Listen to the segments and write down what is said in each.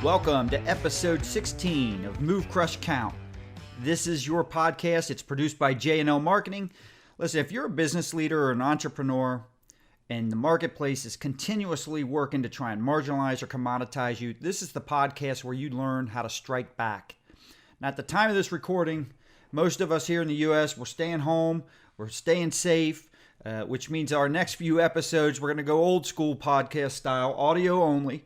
Welcome to episode 16 of Move, Crush, Count. This is your podcast. It's produced by J&L Marketing. Listen, if you're a business leader or an entrepreneur and the marketplace is continuously working to try and marginalize or commoditize you, this is the podcast where you learn how to strike back. Now, at the time of this recording, most of us here in the U.S., we're staying home, we're staying safe, which means our next few episodes, we're going to go old school podcast style, audio only.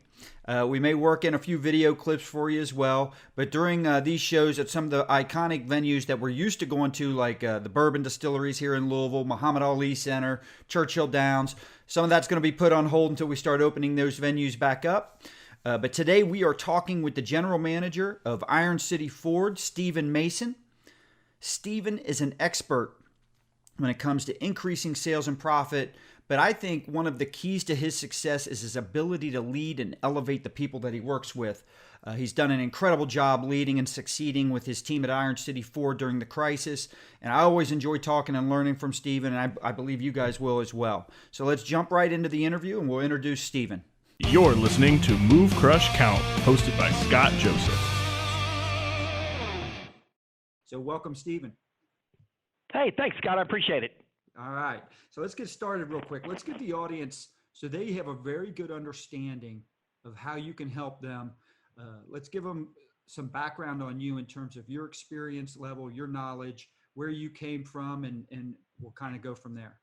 We may work in a few video clips for you as well, but during these shows at some of the iconic venues that we're used to going to, like the Bourbon Distilleries here in Louisville, Muhammad Ali Center, Churchill Downs, some of that's going to be put on hold until we start opening those venues back up. But today we are talking with the general manager of Iron City Ford, Stephen Mason. Stephen is an expert when it comes to increasing sales and profit, but I think one of the keys to his success is his ability to lead and elevate the people that he works with. He's done an incredible job leading and succeeding with his team at Iron City Ford during the crisis, and I always enjoy talking and learning from Stephen, and I believe you guys will as well. So let's jump right into the interview, and we'll introduce Stephen. You're listening to Move, Crush, Count, hosted by Scott Joseph. So welcome, Stephen. Hey, thanks, Scott. I appreciate it. All right. So let's get started real quick. Let's give the audience, so they have a very good understanding of how you can help them. Let's give them some background on you in terms of your experience level, your knowledge, where you came from, and we'll kind of go from there.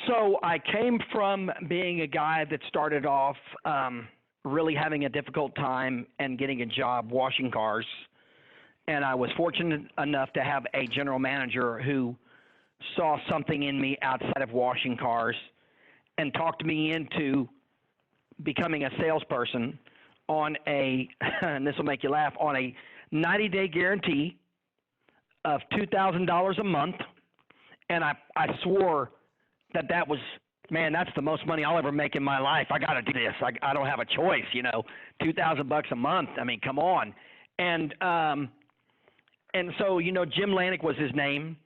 So I came from being a guy that started off really having a difficult time and getting a job washing cars. And I was fortunate enough to have a general manager who saw something in me outside of washing cars and talked me into becoming a salesperson on a, and this will make you laugh, on a 90-day guarantee of $2,000 a month. And I swore that was, man, that's the most money I'll ever make in my life. I got to do this. I don't have a choice, $2,000 a month. I mean, come on. And so, Jim Lanick was his name,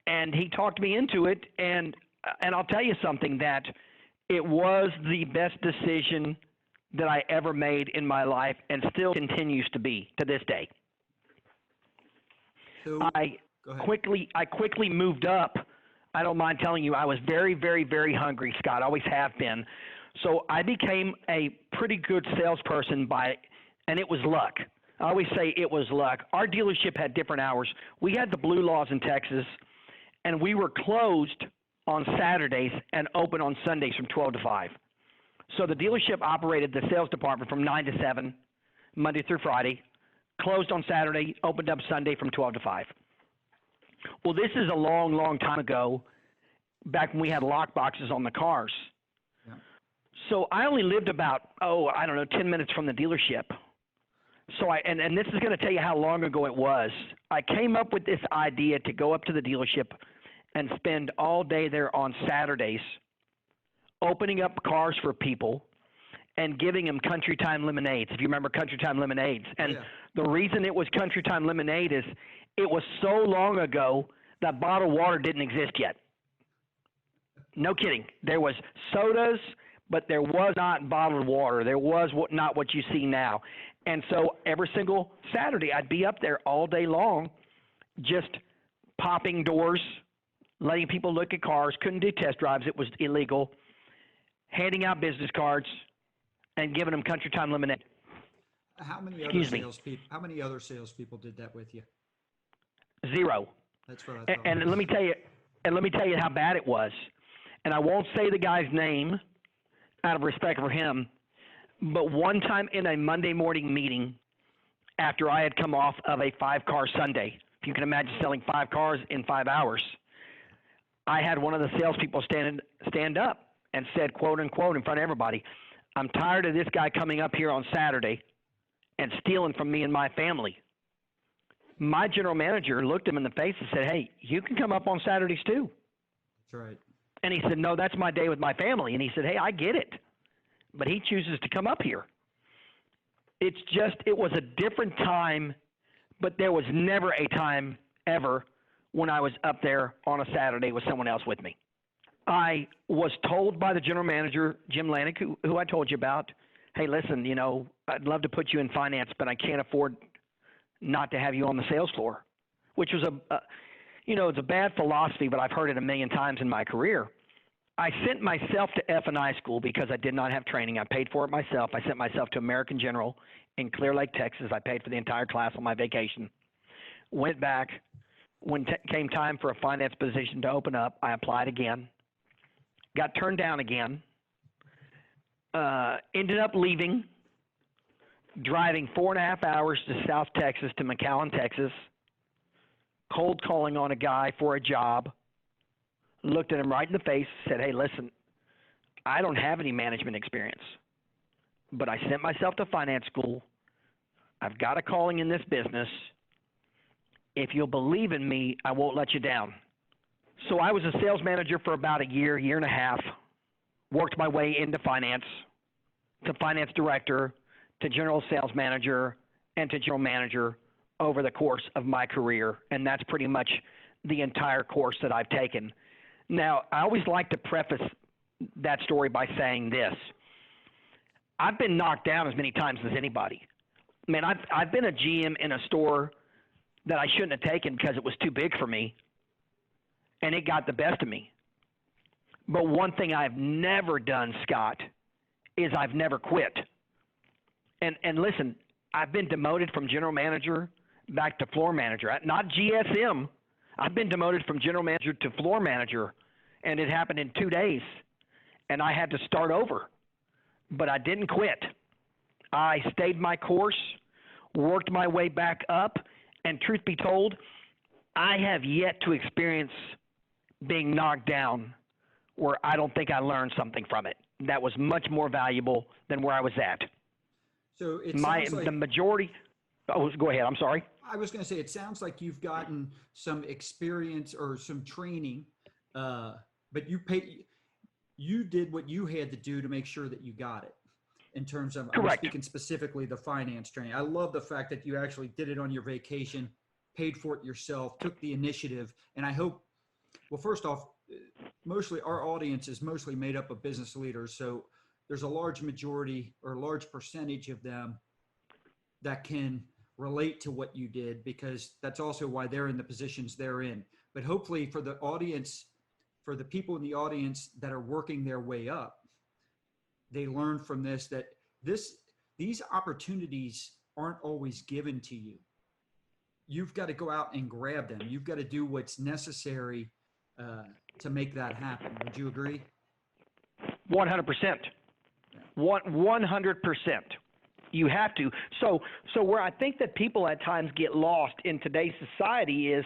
and he talked me into it. And I'll tell you something, that it was the best decision that I ever made in my life, and still continues to be to this day. So, I quickly moved up. I don't mind telling you, I was very, very, very hungry, Scott. Always have been. So I became a pretty good salesperson and it was luck. I always say it was luck. Our dealership had different hours. We had the blue laws in Texas, and we were closed on Saturdays and open on Sundays from 12 to 5. So the dealership operated the sales department from 9 to 7, Monday through Friday, closed on Saturday, opened up Sunday from 12 to 5. Well, this is a long, long time ago, back when we had lock boxes on the cars. Yeah. So I only lived about, 10 minutes from the dealership. So and this is going to tell you how long ago it was. I came up with this idea to go up to the dealership and spend all day there on Saturdays, opening up cars for people and giving them Country Time lemonades, if you remember Country Time lemonades. And The reason it was Country Time lemonade is it was so long ago that bottled water didn't exist yet. No kidding. There was sodas, but there was not bottled water. There was not what you see now. And so every single Saturday, I'd be up there all day long, just popping doors, letting people look at cars. Couldn't do test drives. It was illegal. Handing out business cards and giving them Country Time lemonade. How many other salespeople did that with you? Zero. That's what I thought. And let me tell you how bad it was. And I won't say the guy's name out of respect for him, but one time in a Monday morning meeting, after I had come off of a 5-car Sunday, if you can imagine selling 5 cars in 5 hours, I had one of the salespeople stand up and said, quote unquote, in front of everybody, "I'm tired of this guy coming up here on Saturday and stealing from me and my family." My general manager looked him in the face and said, "Hey, you can come up on Saturdays too." That's right. And he said, "No, that's my day with my family." And he said, "Hey, I get it, but he chooses to come up here." It was a different time, but there was never a time ever when I was up there on a Saturday with someone else with me. I was told by the general manager, Jim Lanick, who I told you about, hey, listen, I'd love to put you in finance, but I can't afford not to have you on the sales floor, which was it's a bad philosophy, but I've heard it a million times in my career. I sent myself to F&I school because I did not have training. I paid for it myself. I sent myself to American General in Clear Lake, Texas. I paid for the entire class on my vacation. Went back. When came time for a finance position to open up, I applied again. Got turned down again. Ended up leaving, driving 4.5 hours to South Texas, to McAllen, Texas, cold calling on a guy for a job, looked at him right in the face, said, hey, listen, I don't have any management experience, but I sent myself to finance school. I've got a calling in this business. If you'll believe in me, I won't let you down. So I was a sales manager for about a year and a half, worked my way into finance, to finance director, to general sales manager, and to general manager over the course of my career. And that's pretty much the entire course that I've taken. Now, I always like to preface that story by saying this. I've been knocked down as many times as anybody. Man, I've been a GM in a store that I shouldn't have taken because it was too big for me, and it got the best of me. But one thing I've never done, Scott, is I've never quit. And listen, I've been demoted from general manager back to floor manager, not GSM. I've been demoted from general manager to floor manager, and it happened in 2 days, and I had to start over. But I didn't quit. I stayed my course, worked my way back up, and truth be told, I have yet to experience being knocked down where I don't think I learned something from it that was much more valuable than where I was at. So it sounds like the majority. Oh, go ahead. I'm sorry. I was going to say, it sounds like you've gotten some experience or some training, but you did what you had to do to make sure that you got it. In terms of, I'm speaking specifically the finance training. I love the fact that you actually did it on your vacation, paid for it yourself, took the initiative. And I hope, well, first off, mostly our audience is mostly made up of business leaders. So there's a large majority or a large percentage of them that can relate to what you did, because that's also why they're in the positions they're in. But hopefully for the audience, for the people in the audience that are working their way up, they learn from this, that these opportunities aren't always given to you. You've got to go out and grab them. You've got to do what's necessary to make that happen. Would you agree? 100%. 100%. You have to. So where I think that people at times get lost in today's society is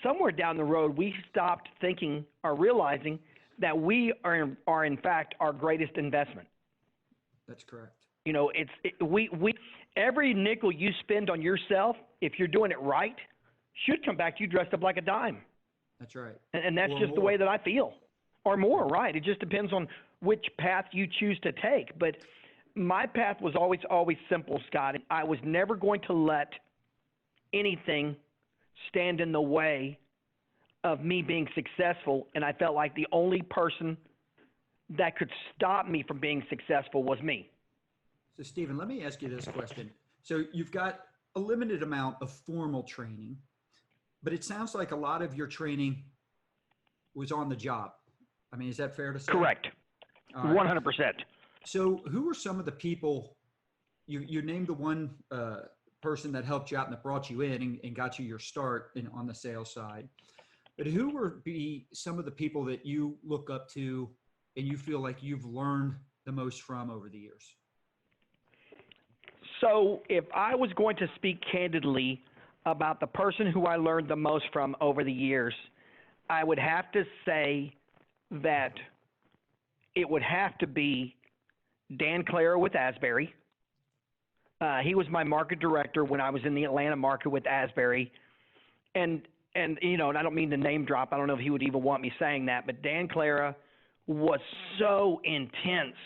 somewhere down the road we stopped thinking or realizing that we are in fact our greatest investment. That's correct. Every nickel you spend on yourself, if you're doing it right, should come back to you dressed up like a dime. That's right. And that's just the way that I feel. Or more, right? It just depends on which path you choose to take. But my path was always simple, Scott. I was never going to let anything stand in the way of me being successful. And I felt like the only person that could stop me from being successful was me. So Stephen, let me ask you this question. So you've got a limited amount of formal training, but it sounds like a lot of your training was on the job. I mean, is that fair to say? Correct. 100%. So who are some of the people, you named the one person that helped you out and that brought you in and got you your start on the sales side, but who would be some of the people that you look up to and you feel like you've learned the most from over the years? So if I was going to speak candidly about the person who I learned the most from over the years, I would have to say that it would have to be Dan Clara with Asbury. He was my market director when I was in the Atlanta market with Asbury. And I don't mean to name drop. I don't know if he would even want me saying that, but Dan Clara was so intense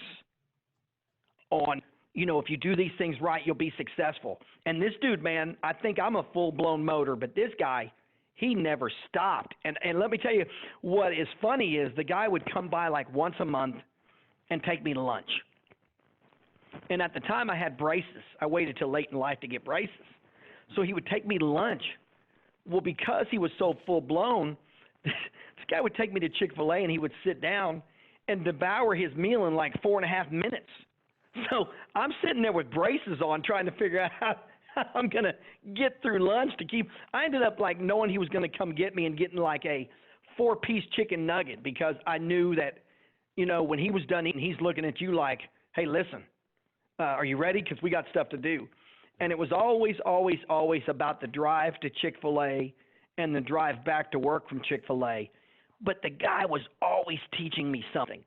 on, if you do these things right, you'll be successful. And this dude, man, I think I'm a full-blown motor, but this guy, he never stopped. And let me tell you, what is funny is the guy would come by like once a month and take me to lunch. And at the time, I had braces. I waited till late in life to get braces. So he would take me to lunch. Well, because he was so full-blown, this guy would take me to Chick-fil-A, and he would sit down and devour his meal in like 4.5 minutes. So I'm sitting there with braces on trying to figure out how I'm going to get through lunch to keep – I ended up like knowing he was going to come get me and getting like a 4-piece chicken nugget because I knew that, you know, when he was done eating, he's looking at you like, hey, listen, are you ready? Because we got stuff to do. And it was always, always, always about the drive to Chick-fil-A and the drive back to work from Chick-fil-A. But the guy was always teaching me something.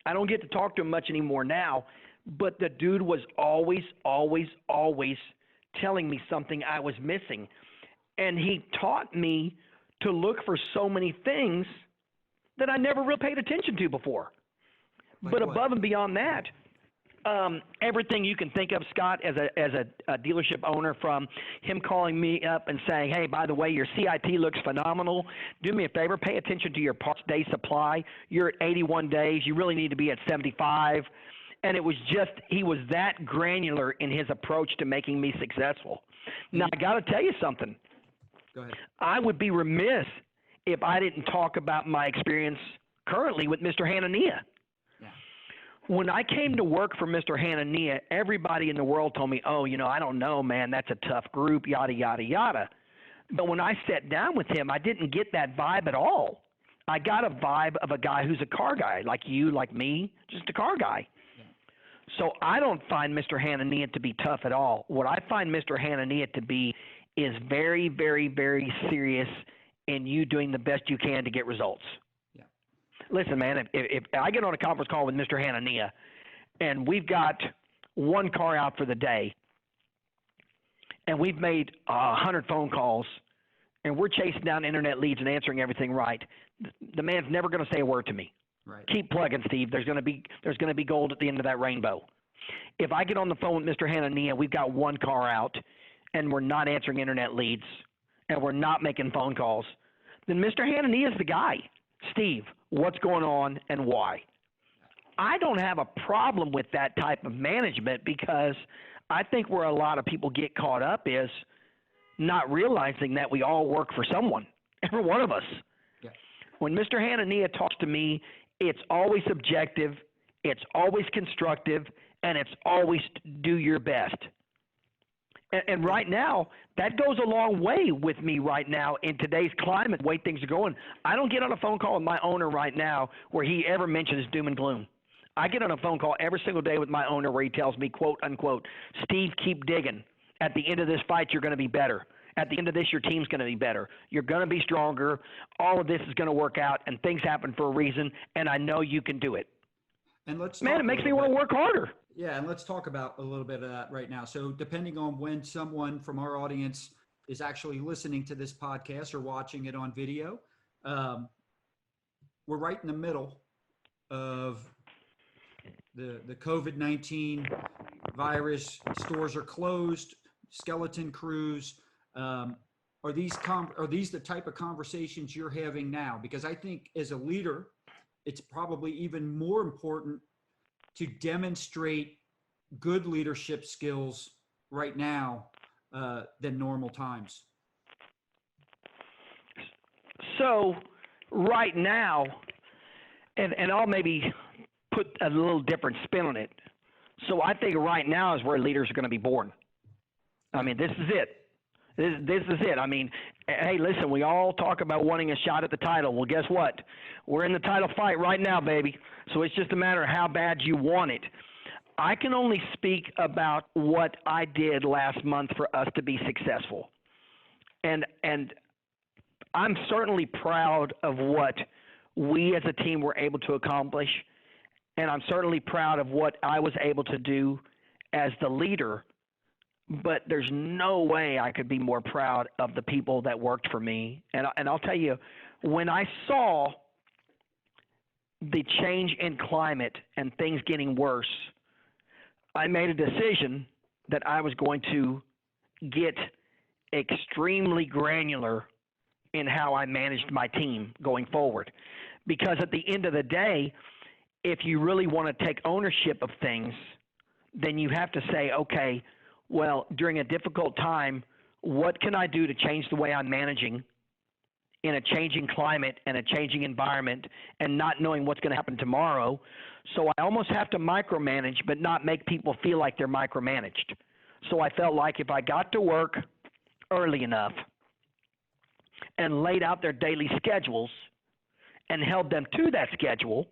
I don't get to talk to him much anymore now, but the dude was always, always, always telling me something I was missing. And he taught me to look for so many things that I never really paid attention to before. Like but what? Above and beyond that, everything you can think of, Scott, as a dealership owner, from him calling me up and saying, hey, by the way, your CIP looks phenomenal. Do me a favor, pay attention to your parts day supply. You're at 81 days. You really need to be at 75. And it was just, he was that granular in his approach to making me successful. Now, I got to tell you something. Go ahead. I would be remiss if I didn't talk about my experience currently with Mr. Hanania. When I came to work for Mr. Hanania, everybody in the world told me, oh, you know, I don't know, man, that's a tough group, yada, yada, yada. But when I sat down with him, I didn't get that vibe at all. I got a vibe of a guy who's a car guy, like you, like me, just a car guy. Yeah. So I don't find Mr. Hanania to be tough at all. What I find Mr. Hanania to be is very, very, very serious in you doing the best you can to get results. Listen, man, if I get on a conference call with Mr. Hanania and we've got one car out for the day and we've made 100 phone calls and we're chasing down internet leads and answering everything right, the man's never going to say a word to me. Right. Keep plugging, Steve. There's going to be gold at the end of that rainbow. If I get on the phone with Mr. Hanania, we've got one car out and we're not answering internet leads and we're not making phone calls, then Mr. Hanania is the guy. Steve, what's going on and why? I don't have a problem with that type of management because I think where a lot of people get caught up is not realizing that we all work for someone, every one of us. Yeah. When Mr. Hanania talks to me, it's always objective, it's always constructive, and it's always do your best. And right now, that goes a long way with me right now in today's climate, the way things are going. I don't get on a phone call with my owner right now where he ever mentions doom and gloom. I get on a phone call every single day with my owner where he tells me, quote, unquote, Steve, keep digging. At the end of this fight, you're going to be better. At the end of this, your team's going to be better. You're going to be stronger. All of this is going to work out, and things happen for a reason, and I know you can do it. And let's Man, it makes me want to work harder. Yeah, and let's talk about a little bit of that right now. So depending on when someone from our audience is actually listening to this podcast or watching it on video, we're right in the middle of the COVID-19 virus. Stores are closed, skeleton crews. Are these the type of conversations you're having now? Because I think as a leader, it's probably even more important to demonstrate good leadership skills right now than normal times. So right now, and I'll maybe put a little different spin on it. So I think right now is where leaders are going to be born. I mean, this is it. This is it. I mean, hey, listen, we all talk about wanting a shot at the title. Well, guess what? We're in the title fight right now, baby. So it's just a matter of how bad you want it. I can only speak about what I did last month for us to be successful. And I'm certainly proud of what we as a team were able to accomplish. And I'm certainly proud of what I was able to do as the leader. But there's no way I could be more proud of the people that worked for me. And I'll tell you, when I saw the change in climate and things getting worse, I made a decision that I was going to get extremely granular in how I managed my team going forward. Because at the end of the day, if you really want to take ownership of things, then you have to say, okay, well, during a difficult time, what can I do to change the way I'm managing in a changing climate and a changing environment and not knowing what's going to happen tomorrow? So I almost have to micromanage, but not make people feel like they're micromanaged. So I felt like if I got to work early enough and laid out their daily schedules and held them to that schedule,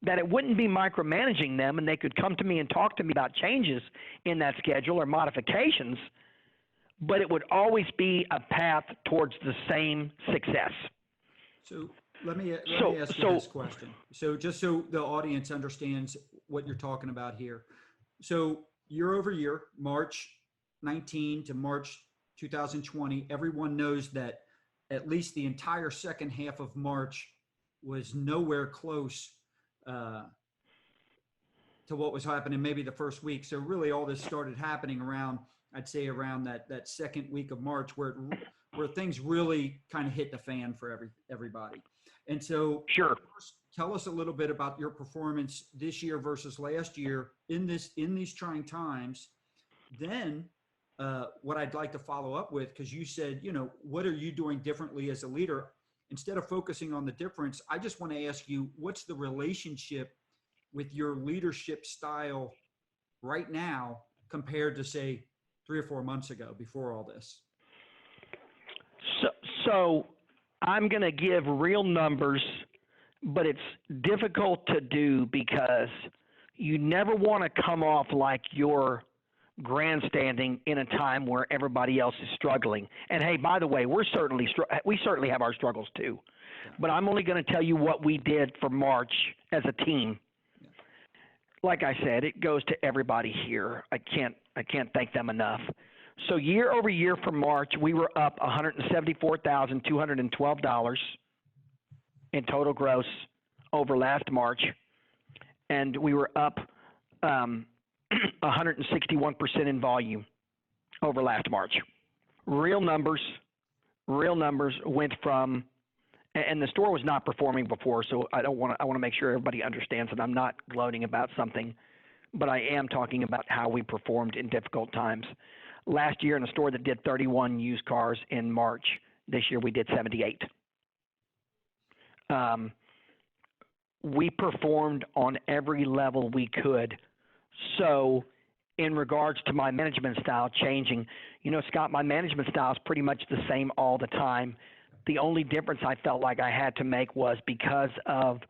that it wouldn't be micromanaging them, and they could come to me and talk to me about changes in that schedule or modifications, but it would always be a path towards the same success. So let me ask you this question. So just so the audience understands what you're talking about here. So year over year, March 19 to March 2020, everyone knows that at least the entire second half of March was nowhere close to what was happening maybe the first week. So really all this started happening around, I'd say around that second week of March where things really kind of hit the fan for everybody. And so sure, tell us a little bit about your performance this year versus last year in these trying times. Then what I'd like to follow up with, because you said, what are you doing differently as a leader? Instead of focusing on the difference, I just want to ask you, what's the relationship with your leadership style right now compared to, say, 3 or 4 months ago before all this? So I'm going to give real numbers, but it's difficult to do because you never want to come off like you're grandstanding in a time where everybody else is struggling. And hey, by the way, we certainly have our struggles too. But I'm only going to tell you what we did for March as a team. Like I said, it goes to everybody here. I can't thank them enough. So year over year for March, we were up $174,212 in total gross over last March, and we were up 161% in volume over last March. Real numbers went from, and the store was not performing before, so I want to make sure everybody understands that I'm not gloating about something, but I am talking about how we performed in difficult times. Last year in a store that did 31 used cars in March, this year we did 78. We performed on every level we could. So in regards to my management style changing, Scott, my management style is pretty much the same all the time. The only difference I felt like I had to make was because of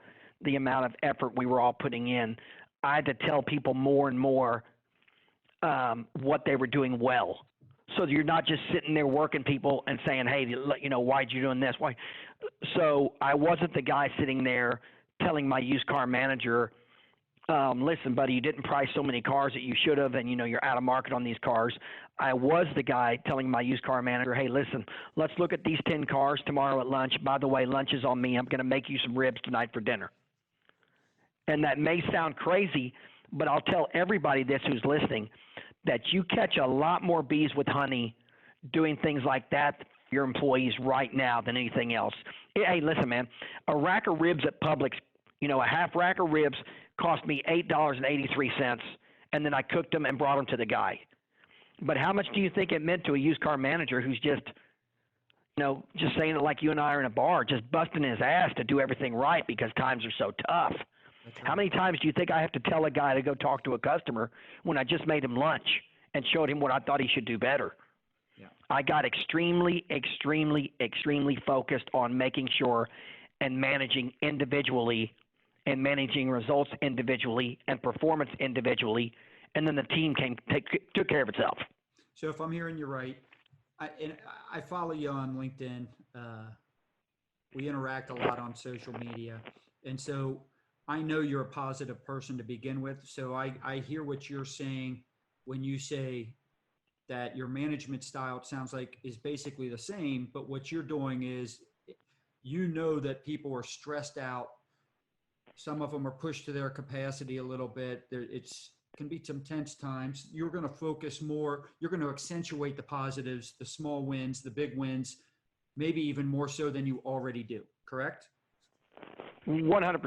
the amount of effort we were all putting in, I had to tell people more and more what they were doing well. So you're not just sitting there working people and saying, hey, why'd you doing this? Why? So I wasn't the guy sitting there telling my used car manager, listen, buddy, you didn't price so many cars that you should have, and you're out of market on these cars. I was the guy telling my used car manager, hey, listen, let's look at these 10 cars tomorrow at lunch. By the way, lunch is on me. I'm going to make you some ribs tonight for dinner. And that may sound crazy, but I'll tell everybody this who's listening, that you catch a lot more bees with honey doing things like that for your employees right now than anything else. Hey, listen, man, a rack of ribs at Publix, a half rack of ribs cost me $8.83, and then I cooked them and brought them to the guy. But how much do you think it meant to a used car manager who's just saying it like you and I are in a bar, just busting his ass to do everything right because times are so tough? Right. How many times do you think I have to tell a guy to go talk to a customer when I just made him lunch and showed him what I thought he should do better? Yeah. I got extremely, extremely, extremely focused on making sure and managing individually and managing results individually and performance individually, and then the team took care of itself. So if I'm hearing you right, I follow you on LinkedIn. We interact a lot on social media, and so I know you're a positive person to begin with. So I hear what you're saying when you say that your management style, it sounds like, is basically the same, but what you're doing is that people are stressed out. Some of them are pushed to their capacity a little bit. Can be some tense times. You're going to focus more. You're going to accentuate the positives, the small wins, the big wins, maybe even more so than you already do. Correct? 100%.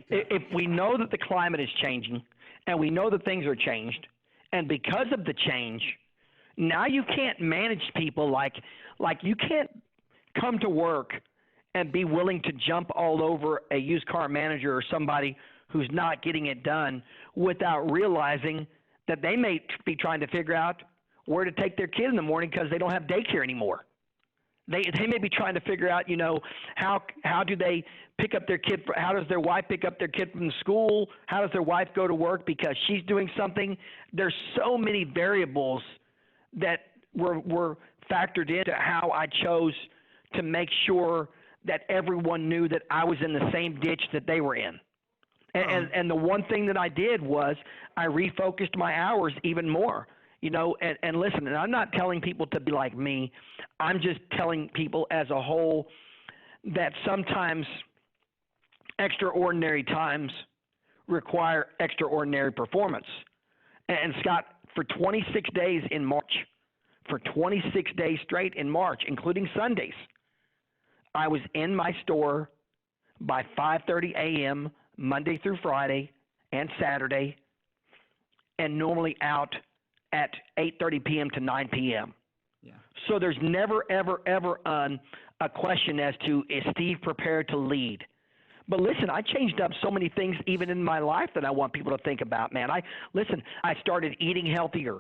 If we know that the climate is changing and we know that things are changed, and because of the change, now you can't manage people like you can't come to work and be willing to jump all over a used car manager or somebody who's not getting it done without realizing that they may be trying to figure out where to take their kid in the morning because they don't have daycare anymore. They may be trying to figure out, how do they pick up their kid? How does their wife pick up their kid from school? How does their wife go to work because she's doing something? There's so many variables that were factored into how I chose to make sure that everyone knew that I was in the same ditch that they were in. And the one thing that I did was I refocused my hours even more. And listen, and I'm not telling people to be like me. I'm just telling people as a whole that sometimes extraordinary times require extraordinary performance. And Scott, for 26 days in March, for 26 days straight in March, including Sundays, I was in my store by 5:30 a.m. Monday through Friday and Saturday, and normally out at 8:30 p.m. to 9 p.m. Yeah. So there's never, ever, ever a question as to, is Steve prepared to lead? But listen, I changed up so many things even in my life that I want people to think about, man. I started eating healthier.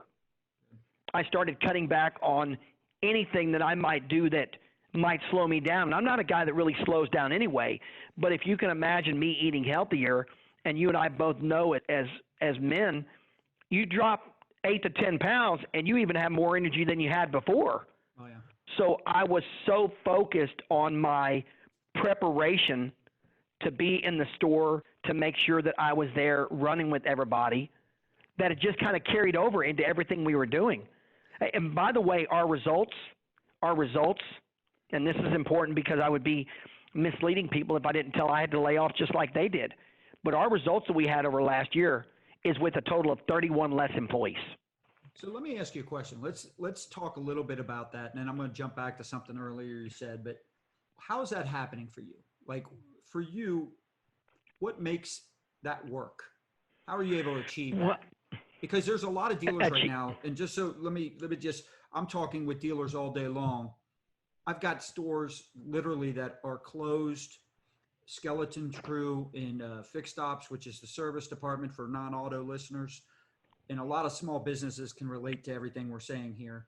I started cutting back on anything that I might do that might slow me down. And I'm not a guy that really slows down anyway, but if you can imagine me eating healthier, and you and I both know it as men, you drop 8 to 10 pounds and you even have more energy than you had before. Oh, yeah. So I was so focused on my preparation to be in the store, to make sure that I was there running with everybody, that it just kind of carried over into everything we were doing. And by the way, our results, and this is important because I would be misleading people if I didn't tell I had to lay off just like they did. But our results that we had over last year is with a total of 31 less employees. So let me ask you a question. Let's talk a little bit about that, and then I'm going to jump back to something earlier you said. But how is that happening for you? Like for you, what makes that work? How are you able to achieve that? Because there's a lot of dealers right now, and just so let me just, I'm talking with dealers all day long. I've got stores literally that are closed, skeleton crew in fixed ops, which is the service department for non-auto listeners. And a lot of small businesses can relate to everything we're saying here.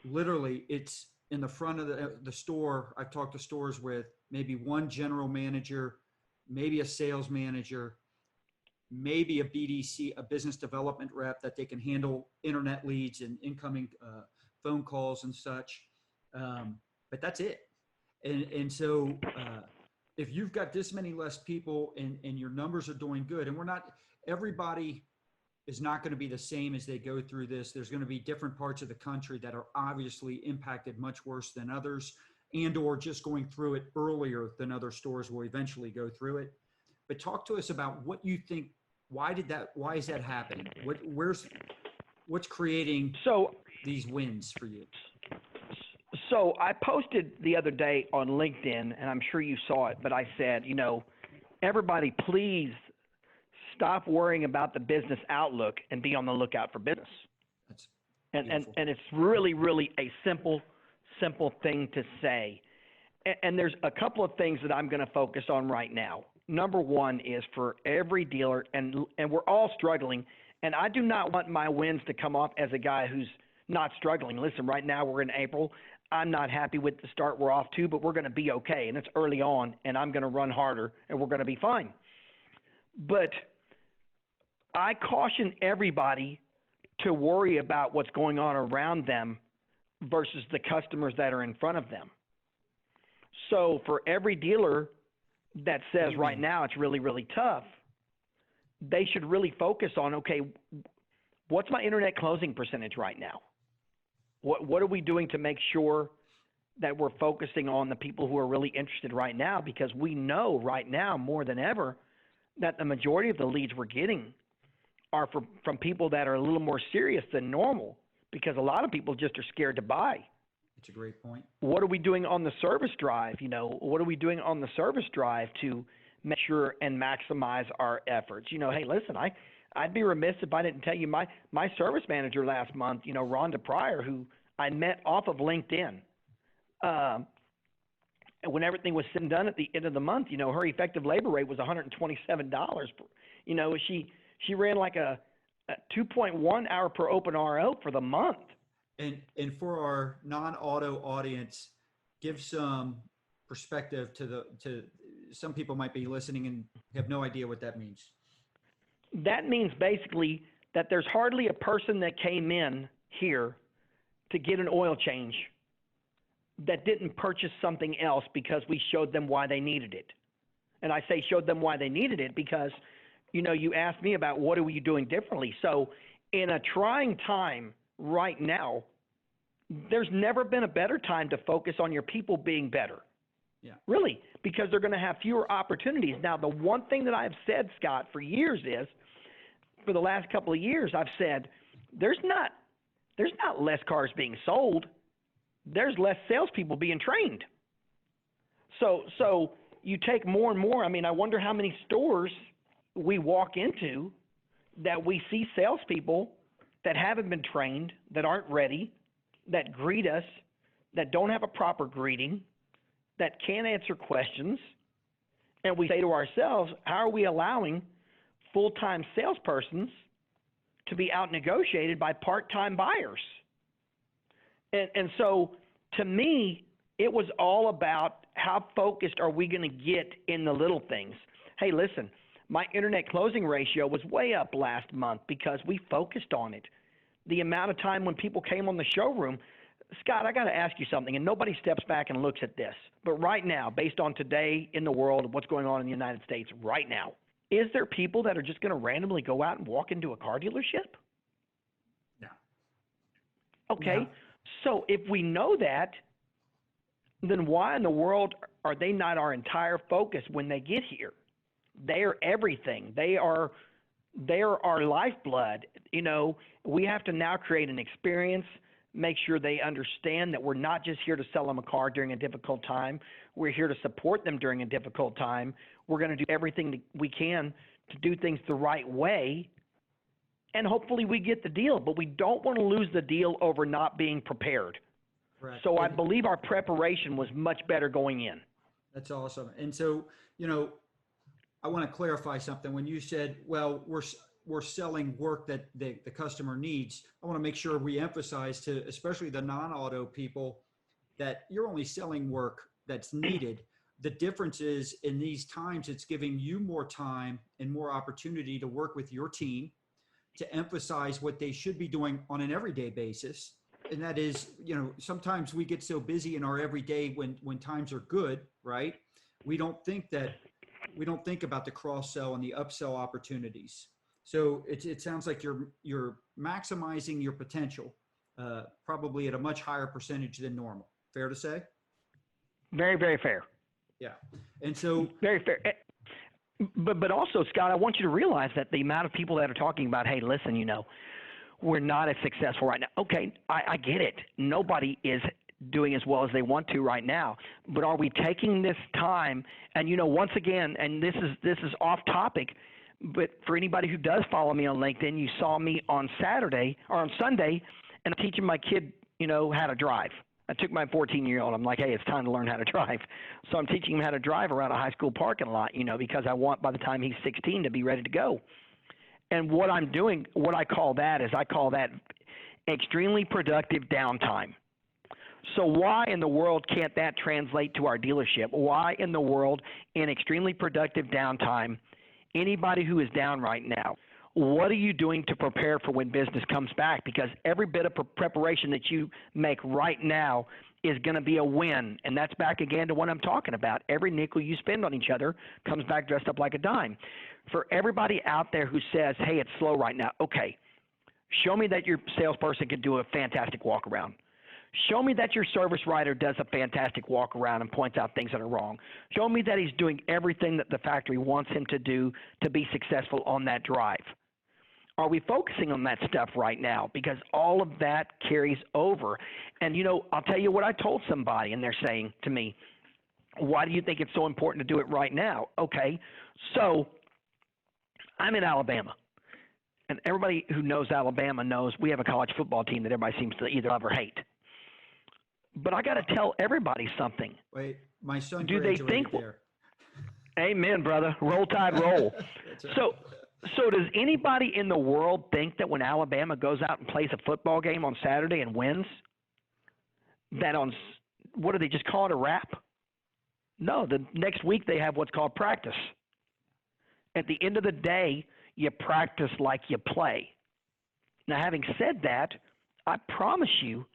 Literally, it's in the front of the store. I've talked to stores with maybe one general manager, maybe a sales manager, maybe a BDC, a business development rep that they can handle internet leads and incoming phone calls and such. But that's it. And so if you've got this many less people and your numbers are doing good, and everybody is not going to be the same as they go through this. There's going to be different parts of the country that are obviously impacted much worse than others, and or just going through it earlier than other stores will eventually go through it. But talk to us about what you think. Why is that happening? What's creating these wins for you? So I posted the other day on LinkedIn, and I'm sure you saw it, but I said, everybody please stop worrying about the business outlook and be on the lookout for business. That's and it's really, really a simple thing to say. And there's a couple of things that I'm going to focus on right now. Number one is for every dealer, and we're all struggling, and I do not want my wins to come off as a guy who's not struggling. Listen, right now we're in April. I'm not happy with the start we're off to, but we're going to be okay, and it's early on, and I'm going to run harder, and we're going to be fine. But I caution everybody to worry about what's going on around them versus the customers that are in front of them. So for every dealer that says right now it's really, really tough, they should really focus on, okay, what's my internet closing percentage right now? What are we doing to make sure that we're focusing on the people who are really interested right now? Because we know right now more than ever that the majority of the leads we're getting are from people that are a little more serious than normal, because a lot of people just are scared to buy. That's a great point. What are we doing on the service drive? What are we doing on the service drive to make sure and maximize our efforts? Hey, listen, I'd be remiss if I didn't tell you my service manager last month, Rhonda Pryor, who I met off of LinkedIn. When everything was said and done at the end of the month, her effective labor rate was $127. She ran like a 2.1 hour per open RO for the month. And for our non-auto audience, give some perspective to some people might be listening and have no idea what that means. That means basically that there's hardly a person that came in here to get an oil change that didn't purchase something else because we showed them why they needed it. And I say showed them why they needed it because, you asked me about what are you doing differently. So in a trying time right now, there's never been a better time to focus on your people being better. Yeah. Really, because they're going to have fewer opportunities. Now, the one thing that I've said, Scott, for years is, for the last couple of years, I've said, there's not less cars being sold. There's less salespeople being trained. So you take more and more. I mean, I wonder how many stores we walk into that we see salespeople that haven't been trained, that aren't ready, that greet us, that don't have a proper greeting, that can't answer questions. And we say to ourselves, how are we allowing full-time salespersons to be out-negotiated by part-time buyers? And so, to me, it was all about how focused are we going to get in the little things. Hey, listen, my internet closing ratio was way up last month because we focused on it. The amount of time when people came on the showroom, Scott, I got to ask you something, and nobody steps back and looks at this. But right now, based on today in the world, what's going on in the United States right now, is there people that are just going to randomly go out and walk into a car dealership? No. Okay. No. So if we know that, then why in the world are they not our entire focus when they get here? They are everything. They are our lifeblood. We have to now create an experience, make sure they understand that we're not just here to sell them a car during a difficult time. We're here to support them during a difficult time. We're going to do everything we can to do things the right way. And hopefully we get the deal, but we don't want to lose the deal over not being prepared. Correct. So I believe our preparation was much better going in. That's awesome. And so, I want to clarify something. When you said, well, we're selling work that the customer needs, I want to make sure we emphasize to especially the non-auto people that you're only selling work that's needed. The difference is in these times, it's giving you more time and more opportunity to work with your team to emphasize what they should be doing on an everyday basis. And that is, sometimes we get so busy in our everyday when times are good, right? We don't think about the cross sell and the upsell opportunities. So it sounds like you're maximizing your potential, probably at a much higher percentage than normal. Fair to say? Very, very fair. Yeah. And so very fair. But also, Scott, I want you to realize that the amount of people that are talking about, hey, listen, we're not as successful right now. Okay, I get it. Nobody is doing as well as they want to right now. But are we taking this time? And once again, and this is off topic, but for anybody who does follow me on LinkedIn, you saw me on Saturday or on Sunday, and I'm teaching my kid, how to drive. I took my 14-year-old. I'm like, hey, it's time to learn how to drive. So I'm teaching him how to drive around a high school parking lot, because I want by the time he's 16 to be ready to go. And what I'm doing, what I call that extremely productive downtime. So why in the world can't that translate to our dealership? Why in the world, in extremely productive downtime, anybody who is down right now, what are you doing to prepare for when business comes back? Because every bit of preparation that you make right now is going to be a win. And that's back again to what I'm talking about. Every nickel you spend on each other comes back dressed up like a dime. For everybody out there who says, hey, it's slow right now, okay, show me that your salesperson can do a fantastic walk around. Show me that your service writer does a fantastic walk around and points out things that are wrong. Show me that he's doing everything that the factory wants him to do to be successful on that drive. Are we focusing on that stuff right now? Because all of that carries over. And, I'll tell you what I told somebody, and they're saying to me, why do you think it's so important to do it right now? Okay, so I'm in Alabama. And everybody who knows Alabama knows we have a college football team that everybody seems to either love or hate. But I got to tell everybody something. Wait, my son Do they graduated think there. Amen, brother. Roll Tide, roll. That's right. So does anybody in the world think that when Alabama goes out and plays a football game on Saturday and wins, that what do they just call it, a wrap? No, the next week they have what's called practice. At the end of the day, you practice like you play. Now, having said that, I promise you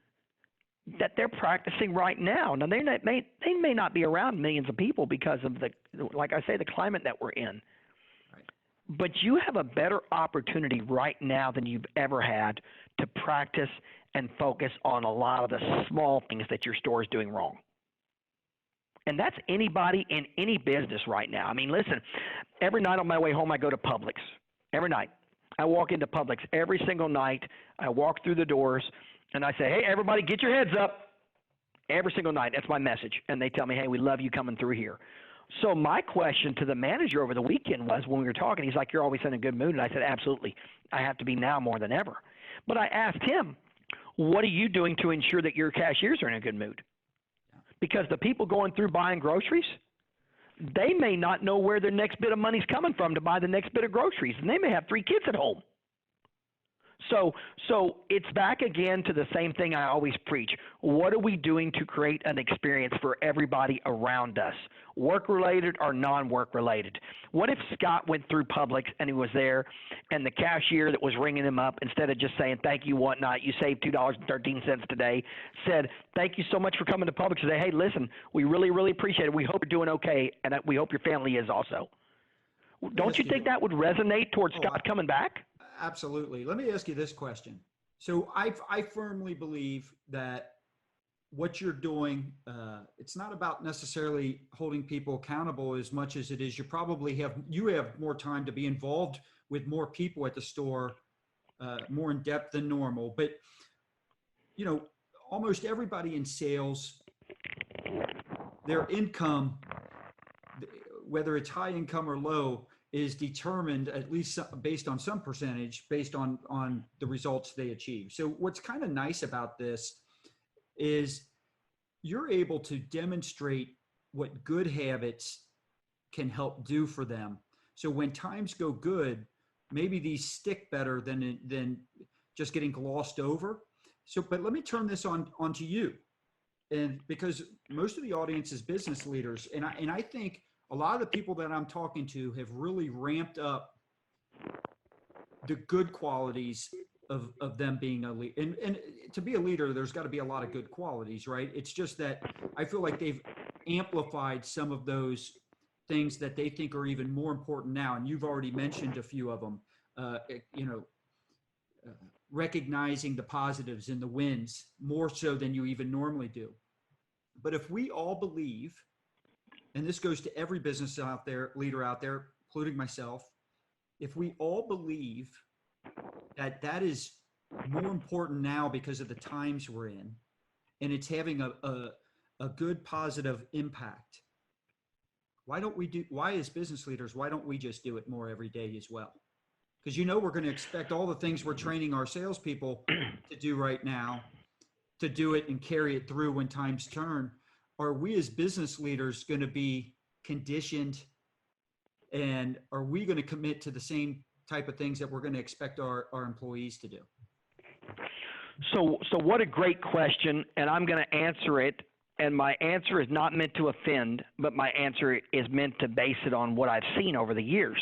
that they're practicing right now. Now, they may not be around millions of people because of like I say, the climate that we're in. Right. But you have a better opportunity right now than you've ever had to practice and focus on a lot of the small things that your store is doing wrong. And that's anybody in any business right now. I mean, listen, every night on my way home, I go to Publix. Every night. I walk into Publix every single night. I walk through the doors, and I say, hey, everybody, get your heads up. Every single night. That's my message. And they tell me, hey, we love you coming through here. So my question to the manager over the weekend was, when we were talking, he's like, you're always in a good mood. And I said, absolutely. I have to be now more than ever. But I asked him, what are you doing to ensure that your cashiers are in a good mood? Because the people going through buying groceries, they may not know where their next bit of money's coming from to buy the next bit of groceries, and they may have 3 kids at home. So it's back again to the same thing I always preach. What are we doing to create an experience for everybody around us, work-related or non-work-related? What if Scott went through Publix and he was there, and the cashier that was ringing him up, instead of just saying, thank you, whatnot, you saved $2.13 today, said, thank you so much for coming to Publix today. Hey, listen, we really, really appreciate it. We hope you're doing okay, and we hope your family is also. Don't you think that would resonate towards Scott coming back? Absolutely. Let me ask you this question. So I firmly believe that what you're doing, it's not about necessarily holding people accountable as much as it is you have more time to be involved with more people at the store, more in depth than normal. But, almost everybody in sales, their income, whether it's high income or low, is determined at least based on some percentage, based on the results they achieve. So what's kind of nice about this is you're able to demonstrate what good habits can help do for them. So when times go good, maybe these stick better than just getting glossed over. So, but let me turn this onto you, and because most of the audience is business leaders, and I think a lot of the people that I'm talking to have really ramped up the good qualities of them being a leader. And to be a leader, there's got to be a lot of good qualities, right? It's just that I feel like they've amplified some of those things that they think are even more important now. And you've already mentioned a few of them, recognizing the positives and the wins more so than you even normally do. But if we all believe, and this goes to every business out there, leader out there, including myself, if we all believe that is more important now because of the times we're in, and it's having a good positive impact, why as business leaders, why don't we just do it more every day as well? Because we're going to expect all the things we're training our salespeople to do right now, to do it and carry it through when times turn. Are we as business leaders going to be conditioned, and are we going to commit to the same type of things that we're going to expect our employees to do? So what a great question, and I'm going to answer it, and my answer is not meant to offend, but my answer is meant to base it on what I've seen over the years.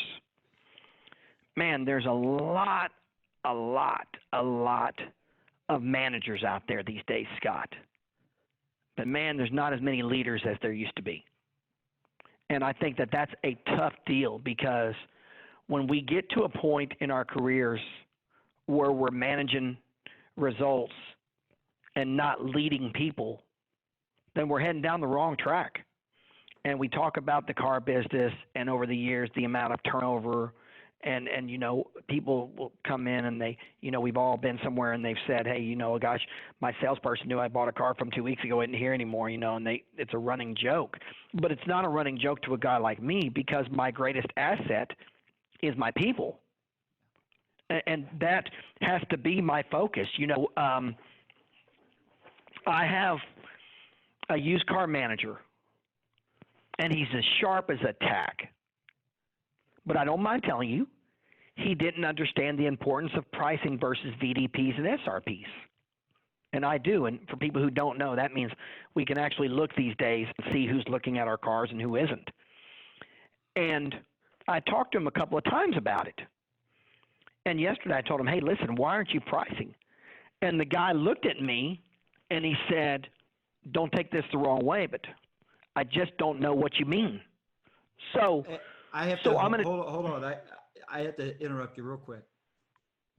Man, there's a lot of managers out there these days, Scott. But man, there's not as many leaders as there used to be. And I think that that's a tough deal, because when we get to a point in our careers where we're managing results and not leading people, then we're heading down the wrong track. And we talk about the car business, and over the years, the amount of turnover And people will come in and they, we've all been somewhere and they've said, hey, gosh, my salesperson knew I bought a car from 2 weeks ago, isn't here anymore, and it's a running joke. But it's not a running joke to a guy like me, because my greatest asset is my people. And that has to be my focus. I have a used car manager, and he's as sharp as a tack. But I don't mind telling you, he didn't understand the importance of pricing versus VDPs and SRPs. And I do. And for people who don't know, that means we can actually look these days and see who's looking at our cars and who isn't. And I talked to him a couple of times about it. And yesterday I told him, hey, listen, why aren't you pricing? And the guy looked at me and he said, don't take this the wrong way, but I just don't know what you mean. So I have to hold on. I have to interrupt you real quick.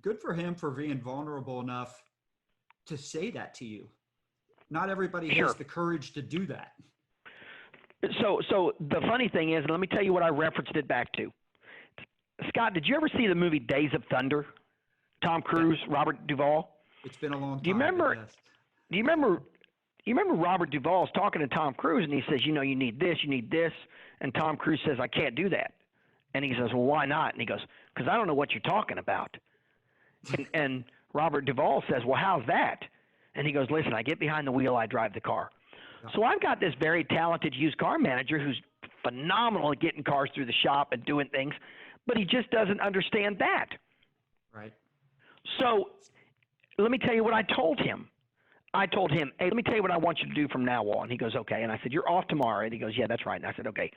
Good for him for being vulnerable enough to say that to you. Not everybody has the courage to do that. So the funny thing is, let me tell you what I referenced it back to. Scott, did you ever see the movie Days of Thunder? Tom Cruise, Robert Duvall? It's been a long time. Do you remember Robert Duvall's talking to Tom Cruise, and he says, you need this, and Tom Cruise says, I can't do that. And he says, well, why not? And he goes, because I don't know what you're talking about. And Robert Duvall says, well, how's that? And he goes, listen, I get behind the wheel, I drive the car. Yeah. So I've got this very talented used car manager who's phenomenal at getting cars through the shop and doing things, but he just doesn't understand that. Right. So let me tell you what I told him. I told him, hey, let me tell you what I want you to do from now on. He goes, okay. And I said, you're off tomorrow. And he goes, yeah, that's right. And I said, okay,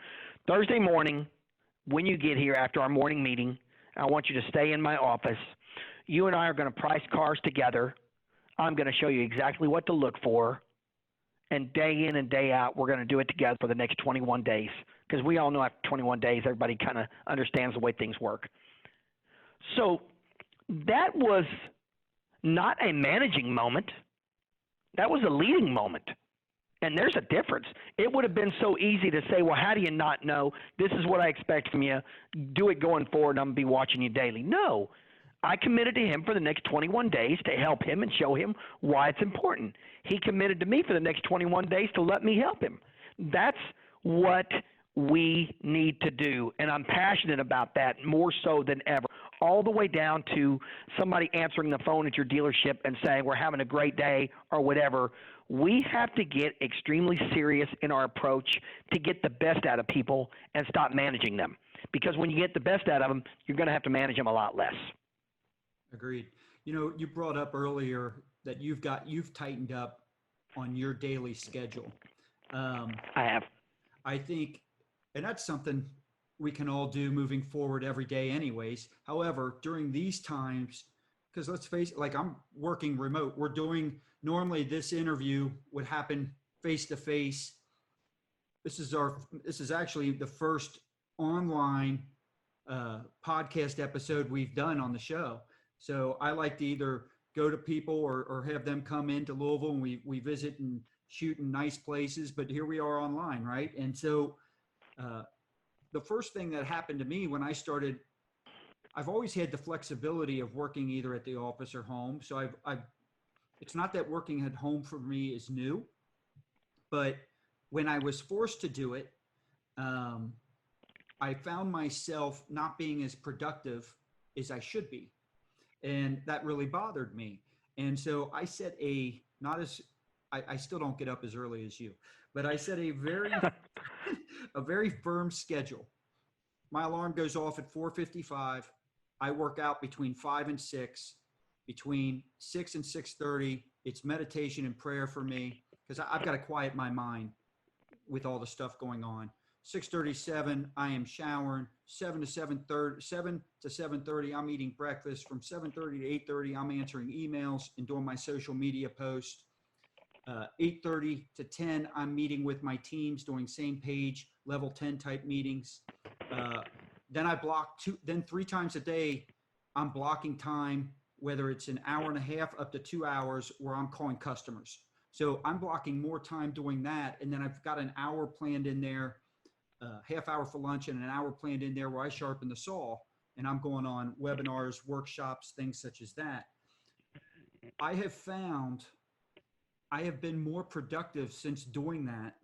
Thursday morning, when you get here after our morning meeting, I want you to stay in my office. You and I are going to price cars together. I'm going to show you exactly what to look for. And day in and day out, we're going to do it together for the next 21 days. Because we all know after 21 days, everybody kind of understands the way things work. So that was not a managing moment. That was a leading moment. And there's a difference. It would have been so easy to say, well, how do you not know? This is what I expect from you. Do it going forward. I'm going to be watching you daily. No. I committed to him for the next 21 days to help him and show him why it's important. He committed to me for the next 21 days to let me help him. That's what we need to do. And I'm passionate about that more so than ever, all the way down to somebody answering the phone at your dealership and saying, we're having a great day or whatever. We have to get extremely serious in our approach to get the best out of people and stop managing them. Because when you get the best out of them, you're going to have to manage them a lot less. Agreed. You brought up earlier that you've tightened up on your daily schedule. I have. I think, and that's something we can all do moving forward every day anyways. However, during these times, because let's face it, like I'm working remote, normally this interview would happen face to face. This is actually the first online podcast episode we've done on the show. So I like to either go to people or have them come into Louisville and we visit and shoot in nice places, but here we are online, right? And so the first thing that happened to me when I started, I've always had the flexibility of working either at the office or home. So it's not that working at home for me is new, but when I was forced to do it, I found myself not being as productive as I should be. And that really bothered me. And so I set I still don't get up as early as you, but I set a very firm schedule. My alarm goes off at 4:55. I work out between 5 and 6. Between 6 and 6:30, it's meditation and prayer for me because I've got to quiet my mind with all the stuff going on. 6:37, I am showering. 7 to 7:30, I'm eating breakfast. From 7:30 to 8:30, I'm answering emails and doing my social media posts. 8:30 to 10, I'm meeting with my teams, doing same page, level 10 type meetings. Then I block 3 times a day, I'm blocking time, whether it's an hour and a half up to 2 hours where I'm calling customers. So I'm blocking more time doing that. And then I've got an hour planned in there, half hour for lunch and an hour planned in there where I sharpen the saw. and I'm going on webinars, workshops, things such as that, I have found I have been more productive since doing that.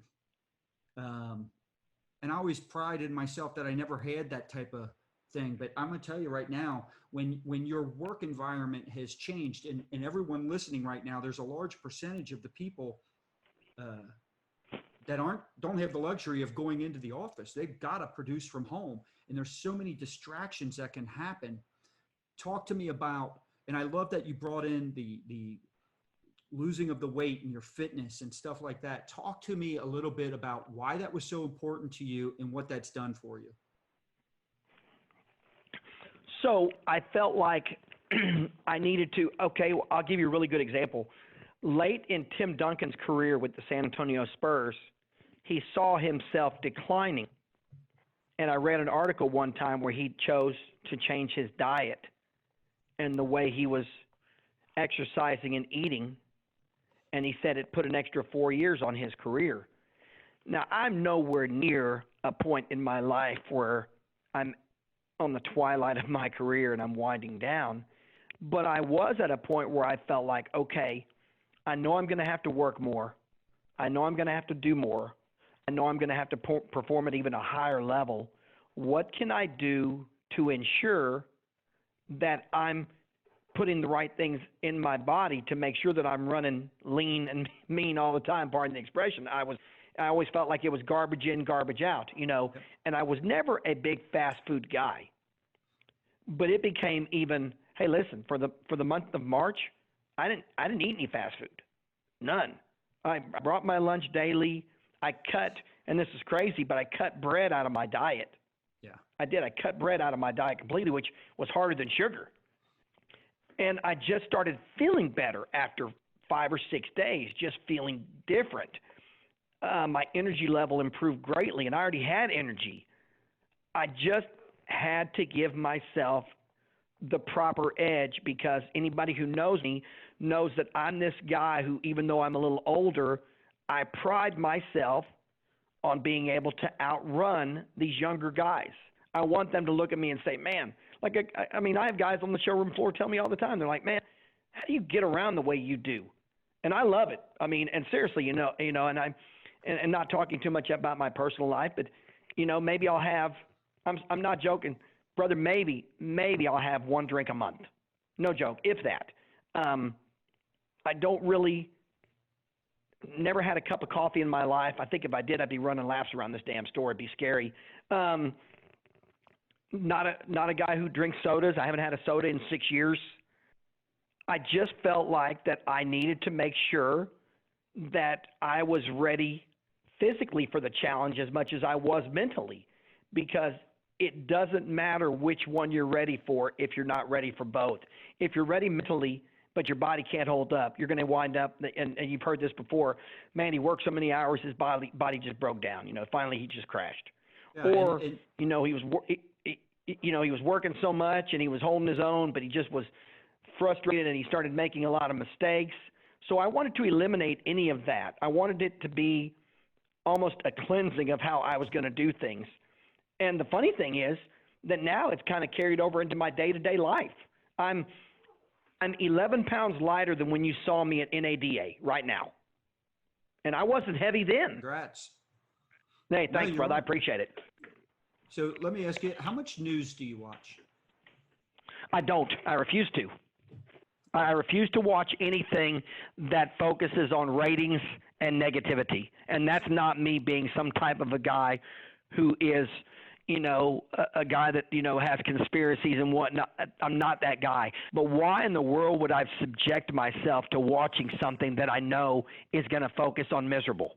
And I always prided myself that I never had that type of thing. But I'm going to tell you right now, when your work environment has changed, and everyone listening right now, there's a large percentage of the people that don't have the luxury of going into the office. They've got to produce from home. And there's so many distractions that can happen. Talk to me about, and I love that you brought in the losing of the weight and your fitness and stuff like that. Talk to me a little bit about why that was so important to you and what that's done for you. So I felt like I needed to, I'll give you a really good example. Late in Tim Duncan's career with the San Antonio Spurs, he saw himself declining. And I read an article one time where he chose to change his diet and the way he was exercising and eating. And he said it put an extra 4 years on his career. Now, I'm nowhere near a point in my life where I'm on the twilight of my career and I'm winding down. But I was at a point where I felt like, okay, I know I'm going to have to work more. I know I'm going to have to do more. I know I'm going to have to perform at even a higher level. What can I do to ensure that I'm putting the right things in my body to make sure that I'm running lean and mean all the time, pardon the expression? I always felt like it was garbage in, garbage out, and I was never a big fast food guy. But it became even, hey, listen, for the month of March, I didn't eat any fast food. None. I brought my lunch daily. I cut, and this is crazy, but I cut bread out of my diet. Yeah. I did. I cut bread out of my diet completely, which was harder than sugar. And I just started feeling better after 5 or 6 days, just feeling different. My energy level improved greatly, and I already had energy. I just had to give myself the proper edge, because anybody who knows me knows that I'm this guy who, even though I'm a little older, I pride myself on being able to outrun these younger guys. I want them to look at me and say, man, like, I mean, I have guys on the showroom floor tell me all the time, they're like, man, how do you get around the way you do? And I love it. I mean, and seriously, and I'm not talking too much about my personal life, but, maybe I'll have, I'm not joking, brother, maybe I'll have one drink a month. No joke, if that. I don't really, never had a cup of coffee in my life. I think if I did, I'd be running laps around this damn store. It'd be scary. Not a guy who drinks sodas. I haven't had a soda in 6 years. I just felt like that I needed to make sure that I was ready physically for the challenge as much as I was mentally, because it doesn't matter which one you're ready for if you're not ready for both. If you're ready mentally, but your body can't hold up, you're going to wind up, and you've heard this before, man, he worked so many hours, his body just broke down. Finally he just crashed. Yeah, or, he was working so much and he was holding his own, but he just was frustrated and he started making a lot of mistakes. So I wanted to eliminate any of that. I wanted it to be almost a cleansing of how I was going to do things. And the funny thing is that now it's kind of carried over into my day-to-day life. I'm 11 pounds lighter than when you saw me at NADA right now. And I wasn't heavy then. Congrats. Hey, thanks, brother. I appreciate it. So let me ask you, how much news do you watch? I don't. I refuse to. I refuse to watch anything that focuses on ratings and negativity. And that's not me being some type of a guy who is, a guy that, has conspiracies and whatnot. I'm not that guy. But why in the world would I subject myself to watching something that I know is going to focus on miserable?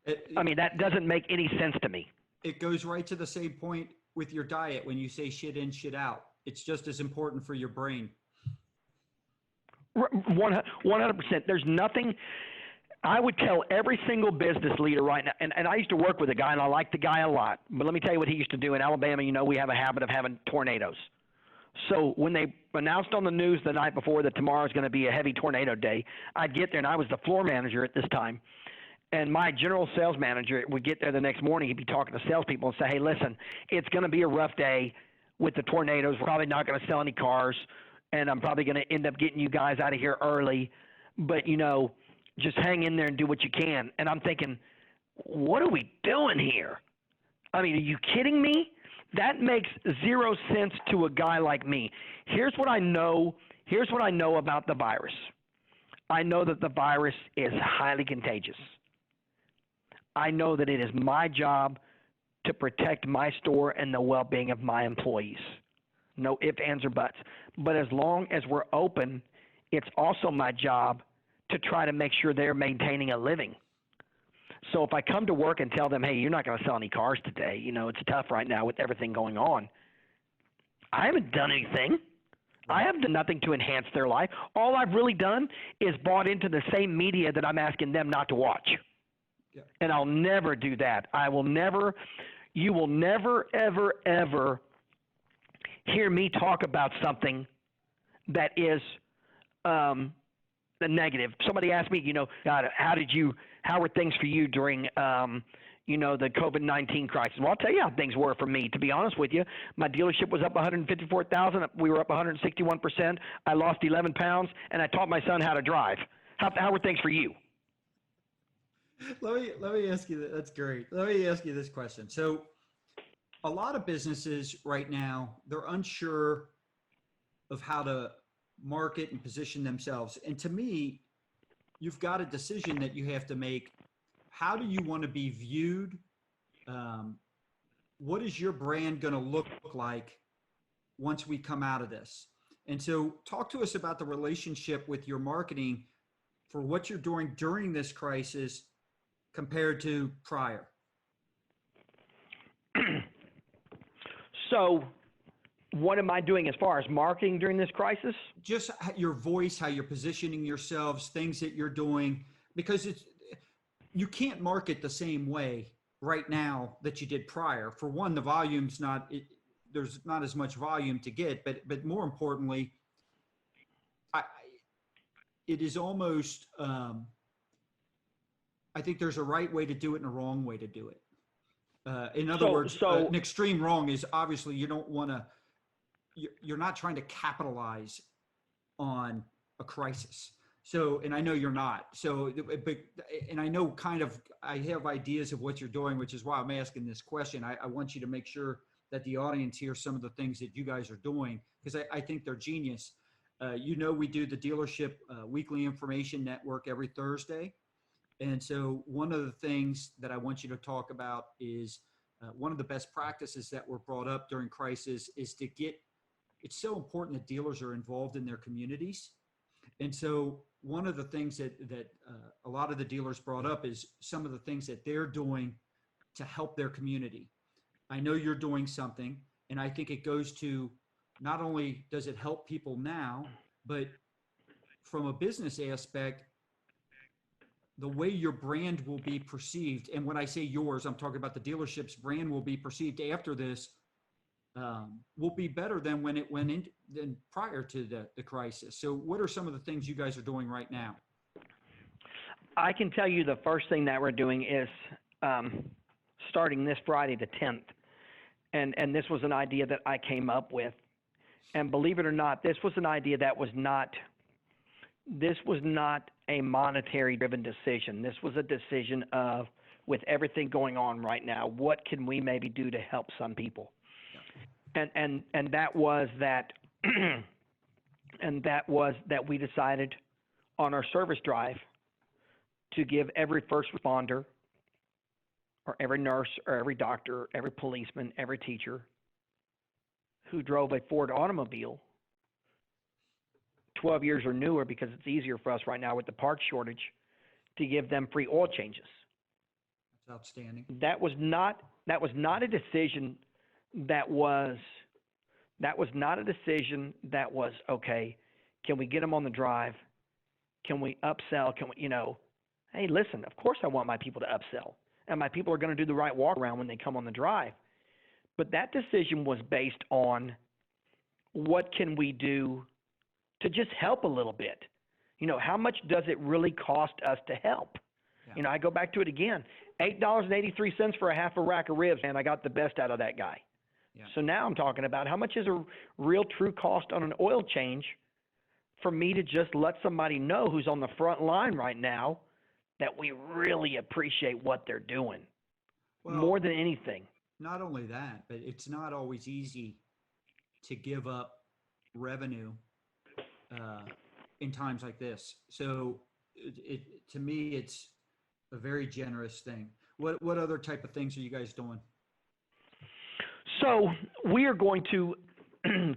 That doesn't make any sense to me. It goes right to the same point with your diet when you say shit in, shit out. It's just as important for your brain. 100%. There's nothing. I would tell every single business leader right now, and I used to work with a guy, and I like the guy a lot, but let me tell you what he used to do. In Alabama, we have a habit of having tornadoes. So when they announced on the news the night before that tomorrow is going to be a heavy tornado day, I'd get there, and I was the floor manager at this time, and my general sales manager would get there the next morning. He'd be talking to salespeople and say, hey, listen, it's going to be a rough day. with the tornadoes. We're probably not going to sell any cars, and I'm probably going to end up getting you guys out of here early. But, just hang in there and do what you can. And I'm thinking, what are we doing here? I mean, are you kidding me? That makes zero sense to a guy like me. Here's what I know about the virus. I know that the virus is highly contagious. I know that it is my job to protect my store and the well-being of my employees. No ifs, ands, or buts. But as long as we're open, it's also my job to try to make sure they're maintaining a living. So if I come to work and tell them, hey, you're not going to sell any cars today, it's tough right now with everything going on, I haven't done anything. I have done nothing to enhance their life. All I've really done is bought into the same media that I'm asking them not to watch. Yeah. And I'll never do that. You will never, ever, ever hear me talk about something that is the negative. Somebody asked me, God, how were things for you during, the COVID-19 crisis? Well, I'll tell you how things were for me, to be honest with you. My dealership was up 154,000. We were up 161%. I lost 11 pounds, and I taught my son how to drive. How were things for you? Let me ask you that. That's great. Let me ask you this question. So a lot of businesses right now, they're unsure of how to market and position themselves. And to me, you've got a decision that you have to make. How do you want to be viewed? What is your brand going to look like once we come out of this? And so talk to us about the relationship with your marketing for what you're doing during this crisis compared to prior. So what am I doing as far as marketing during this crisis? Just your voice, how you're positioning yourselves, things that you're doing, because you can't market the same way right now that you did prior. For one, the volume's there's not as much volume to get, but more importantly, it is almost, I think there's a right way to do it and a wrong way to do it. In other words, an extreme wrong is obviously you're not trying to capitalize on a crisis. So, and I know you're not. So, and I know I have ideas of what you're doing, which is why I'm asking this question. I want you to make sure that the audience hears some of the things that you guys are doing, because I think they're genius. We do the dealership weekly information network every Thursday. And so one of the things that I want you to talk about is one of the best practices that were brought up during crisis is it's so important that dealers are involved in their communities. And so one of the things that a lot of the dealers brought up is some of the things that they're doing to help their community. I know you're doing something, and I think it goes to not only does it help people now, but from a business aspect, the way your brand will be perceived. And when I say yours, I'm talking about the dealership's brand will be perceived after this will be better than when it went in than prior to the crisis. So what are some of the things you guys are doing right now? I can tell you the first thing that we're doing is starting this Friday the 10th. And this was an idea that I came up with. And believe it or not, this was an idea that was not a monetary driven decision. This was a decision of, with everything going on right now, what can we maybe do to help some people? And that was that we decided on our service drive to give every first responder or every nurse or every doctor, every policeman, every teacher who drove a Ford automobile 12 years or newer, because it's easier for us right now with the parts shortage, to give them free oil changes. That's outstanding. That was not a decision that was okay, can we get them on the drive? Can we upsell? Hey, listen, of course I want my people to upsell, and my people are going to do the right walk around when they come on the drive. But that decision was based on what can we do to just help a little bit. How much does it really cost us to help? Yeah. I go back to it again. $8.83 for a half a rack of ribs, and I got the best out of that guy. Yeah. So now I'm talking about how much is a real true cost on an oil change for me to just let somebody know who's on the front line right now that we really appreciate what they're doing more than anything. Not only that, but it's not always easy to give up revenue in times like this. So to me, it's a very generous thing. What other type of things are you guys doing? So we are going to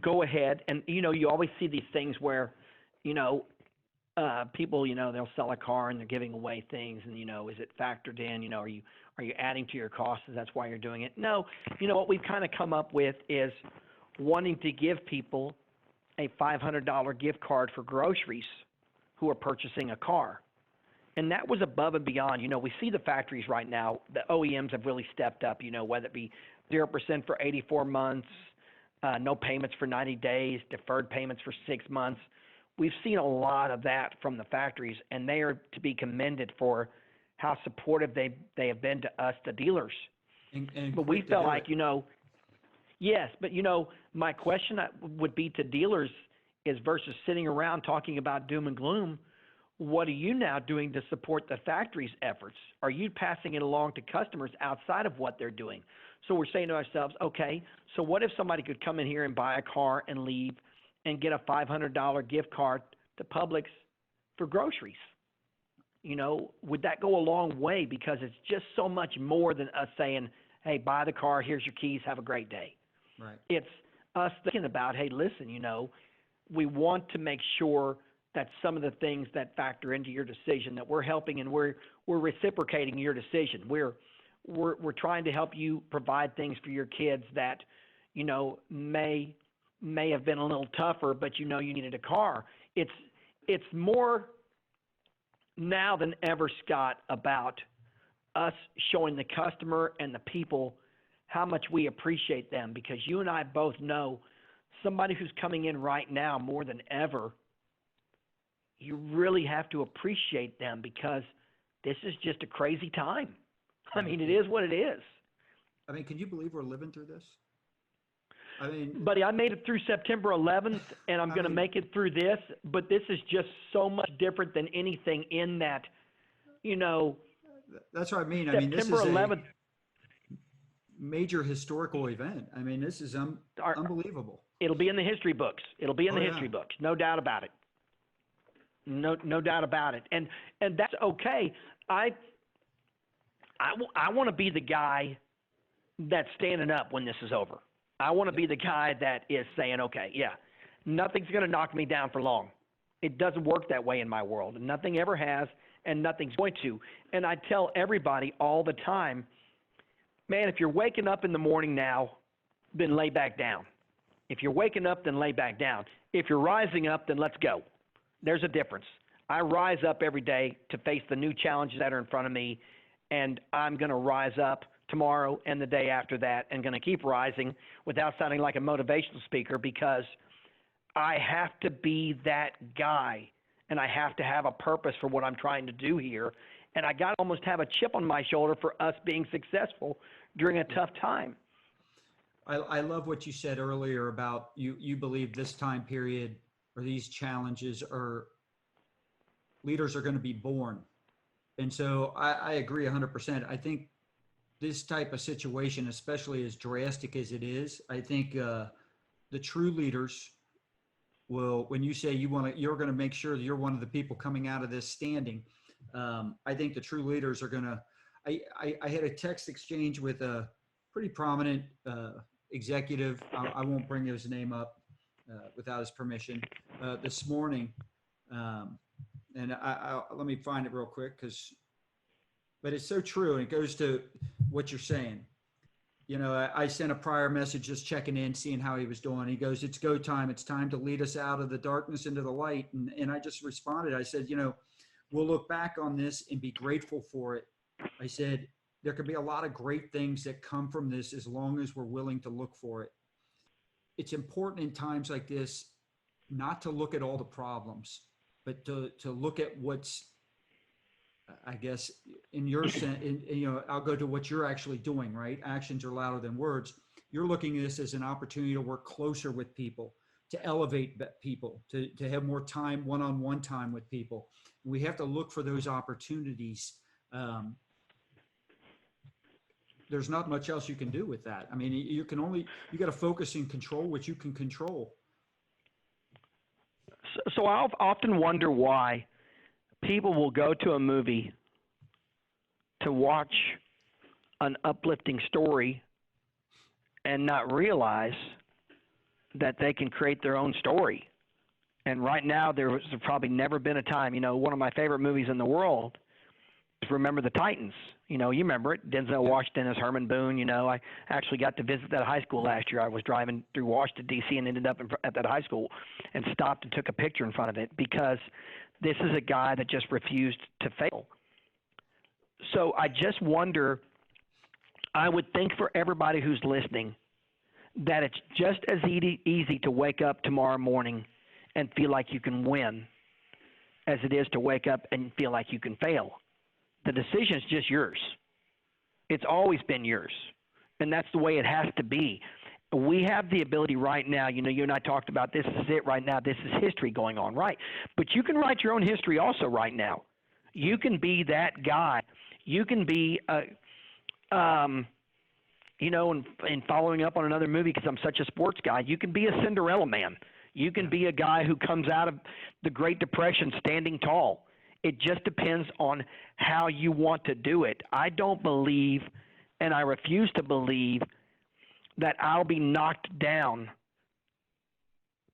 go ahead and, you always see these things where, people, they'll sell a car and they're giving away things and, is it factored in, are you adding to your costs? That's why you're doing it? No, what we've kind of come up with is wanting to give people a $500 gift card for groceries who are purchasing a car. And that was above and beyond. We see the factories right now, the OEMs have really stepped up, whether it be 0% for 84 months, no payments for 90 days, deferred payments for 6 months. We've seen a lot of that from the factories, and they are to be commended for how supportive they have been to us, the dealers. And but we felt like, yes, but my question would be to dealers is versus sitting around talking about doom and gloom, what are you now doing to support the factory's efforts? Are you passing it along to customers outside of what they're doing? So we're saying to ourselves, okay, so what if somebody could come in here and buy a car and leave and get a $500 gift card to Publix for groceries? Would that go a long way? Because it's just so much more than us saying, hey, buy the car, here's your keys, have a great day. Right. It's us thinking about, hey, listen, we want to make sure that some of the things that factor into your decision that we're helping and we're reciprocating your decision. We're trying to help you provide things for your kids that, may have been a little tougher, but you needed a car. It's more now than ever, Scott, about us showing the customer and the people how much we appreciate them, because you and I both know somebody who's coming in right now more than ever, you really have to appreciate them because this is just a crazy time. I mean, it is what it is. I mean, can you believe we're living through this? Buddy, I made it through September 11th, and I'm going to make it through this, but this is just so much different than anything in that, That's what I mean. September this is 11th. a major historical event. This is unbelievable. It'll be in the history books. It'll be in the history books. No doubt about it. No doubt about it. And that's okay. I want to be the guy that's standing up when this is over. I want to be the guy that is saying, okay, yeah, nothing's going to knock me down for long. It doesn't work that way in my world. And nothing ever has, and nothing's going to. And I tell everybody all the time, man, if you're waking up in the morning now, then lay back down. If you're waking up, then lay back down. If you're rising up, then let's go. There's a difference. I rise up every day to face the new challenges that are in front of me, and I'm going to rise up tomorrow and the day after that and going to keep rising without sounding like a motivational speaker, because I have to be that guy, and I have to have a purpose for what I'm trying to do here, and I got to almost have a chip on my shoulder for us being successful during a tough time. I love what you said earlier about you believe this time period or these challenges leaders are going to be born. And so I agree 100%. I think this type of situation, especially as drastic as it is, I think the true leaders will, when you say you're going to make sure that you're one of the people coming out of this standing, I think the true leaders are going to, I had a text exchange with a pretty prominent executive. I won't bring his name up without his permission this morning. And let me find it real quick but it's so true. And it goes to what you're saying. I sent a prior message just checking in, seeing how he was doing. He goes, it's go time. It's time to lead us out of the darkness into the light. And I just responded. I said, we'll look back on this and be grateful for it. I said, there could be a lot of great things that come from this as long as we're willing to look for it. It's important in times like this not to look at all the problems, but to look at what's, I guess, in your sense, I'll go to what you're actually doing, right? Actions are louder than words. you're looking at this as an opportunity to work closer with people, to elevate people, to have more time, one-on-one time with people. We have to look for those opportunities. There's not much else you can do with that. I mean, you got to focus and control what you can control. So I often wonder why people will go to a movie to watch an uplifting story and not realize that they can create their own story. And right now, there's probably never been a time, one of my favorite movies in the world is Remember the Titans. You remember it, Denzel Washington as Herman Boone. I actually got to visit that high school last year. I was driving through Washington, D.C. and ended up at that high school and stopped and took a picture in front of it because this is a guy that just refused to fail. So I just wonder, I would think for everybody who's listening, that it's just as easy to wake up tomorrow morning and feel like you can win as it is to wake up and feel like you can fail. The decision's just yours. It's always been yours. And that's the way it has to be. We have the ability right now, you and I talked about this is it right now. This is history going on, right? But you can write your own history also right now. You can be that guy. You can be, and following up on another movie because I'm such a sports guy, you can be a Cinderella man. You can be a guy who comes out of the Great Depression standing tall. It just depends on how you want to do it. I don't believe, and I refuse to believe, that I'll be knocked down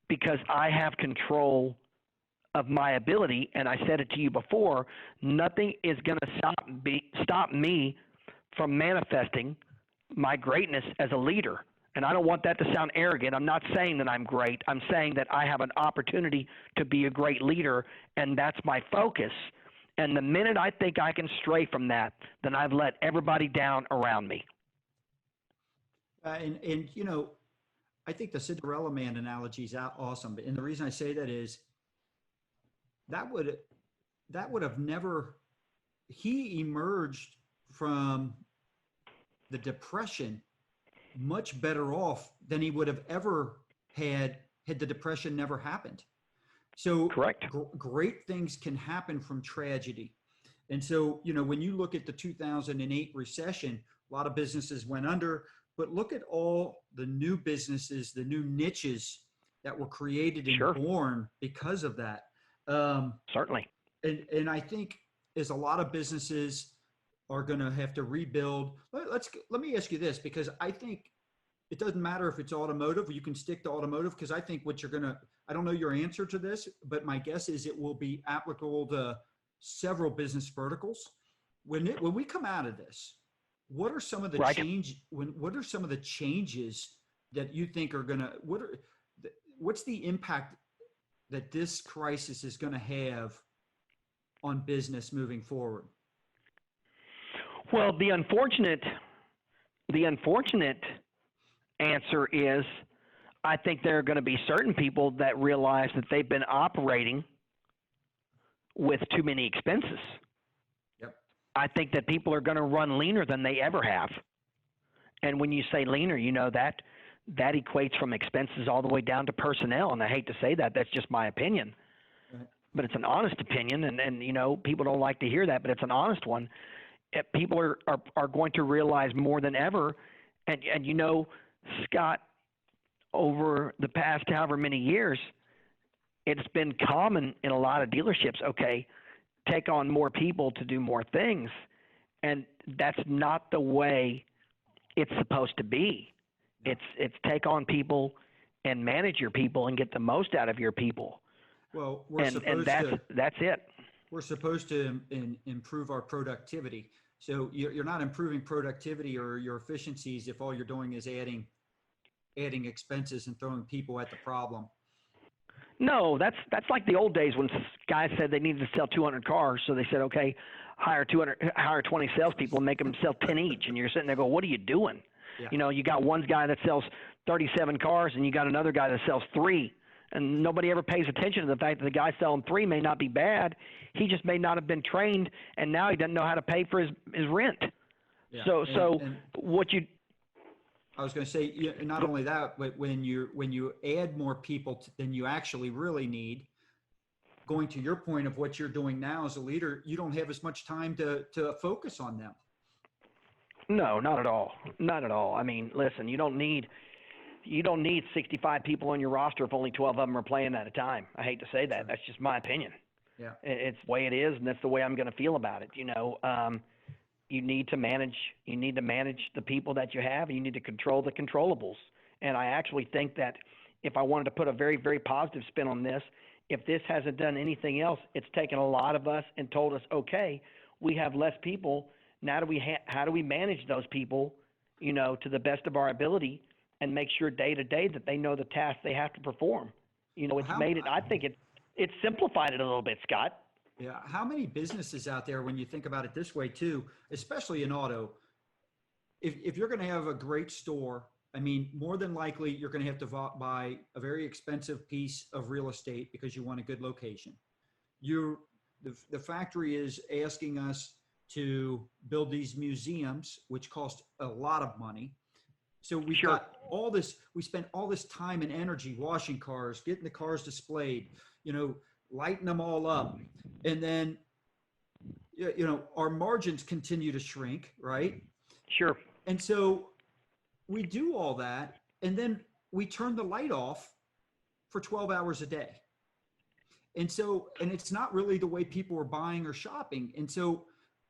because I have control of my ability. And I said it to you before, nothing is going to stop me from manifesting my greatness as a leader. And I don't want that to sound arrogant. I'm not saying that I'm great. I'm saying that I have an opportunity to be a great leader, and that's my focus. And the minute I think I can stray from that, then I've let everybody down around me. I think the Cinderella Man analogy is awesome. And the reason I say that is that would have never, he emerged from the Depression much better off than he would have ever had the Depression never happened. So correct. Great things can happen from tragedy. And so, when you look at the 2008 recession, a lot of businesses went under, but look at all the new businesses, the new niches that were created and born because of that. Certainly. And I think as a lot of businesses are going to have to rebuild. Let me ask you this, because I think it doesn't matter if it's automotive, you can stick to automotive, because I think I don't know your answer to this, but my guess is it will be applicable to several business verticals. When we come out of this, what are some of the what are some of the changes that you think are going to, what's the impact that this crisis is going to have on business moving forward? Well, the unfortunate answer is, I think there are going to be certain people that realize that they've been operating with too many expenses. Yep. I think that people are going to run leaner than they ever have. And when you say leaner, that equates from expenses all the way down to personnel. And I hate to say that, that's just my opinion. Right. But it's an honest opinion, and people don't like to hear that, but it's an honest one. People are going to realize more than ever, and Scott, over the past however many years, it's been common in a lot of dealerships, take on more people to do more things, and that's not the way it's supposed to be. No. It's take on people and manage your people and get the most out of your people. Well, that's it. We're supposed to improve our productivity. So you're not improving productivity or your efficiencies if all you're doing is adding expenses and throwing people at the problem. No, that's like the old days when guys said they needed to sell 200 cars. So they said, okay, hire 20 salespeople and make them sell 10 each. And you're sitting there going, what are you doing? Yeah. You got one guy that sells 37 cars and you got another guy that sells 3. And nobody ever pays attention to the fact that the guy selling 3 may not be bad. He just may not have been trained, and now he doesn't know how to pay for his rent. Yeah. So what you I was going to say, not only that, but when you add more people than you actually really need, going to your point of what you're doing now as a leader, you don't have as much time to focus on them. No, not at all. Not at all. I mean, listen, you don't need 65 people on your roster if only 12 of them are playing at a time. I hate to say that. That's just my opinion. Yeah. It's the way it is, and that's the way I'm going to feel about it. You need to manage the people that you have, and you need to control the controllables. And I actually think that if I wanted to put a very, very positive spin on this, if this hasn't done anything else, it's taken a lot of us and told us, okay, we have less people. Now how do we manage those people, to the best of our ability and make sure day to day that they know the tasks they have to perform? I think it's simplified it a little bit, Scott. Yeah. How many businesses out there, when you think about it this way too, especially in auto, if you're going to have a great store, I mean, more than likely you're going to have to buy a very expensive piece of real estate because you want a good location. The factory is asking us to build these museums, which cost a lot of money. So we've got all this, we spent all this time and energy washing cars, getting the cars displayed, lighting them all up. And then, our margins continue to shrink, right? Sure. And so we do all that, and then we turn the light off for 12 hours a day. And it's not really the way people are buying or shopping. And so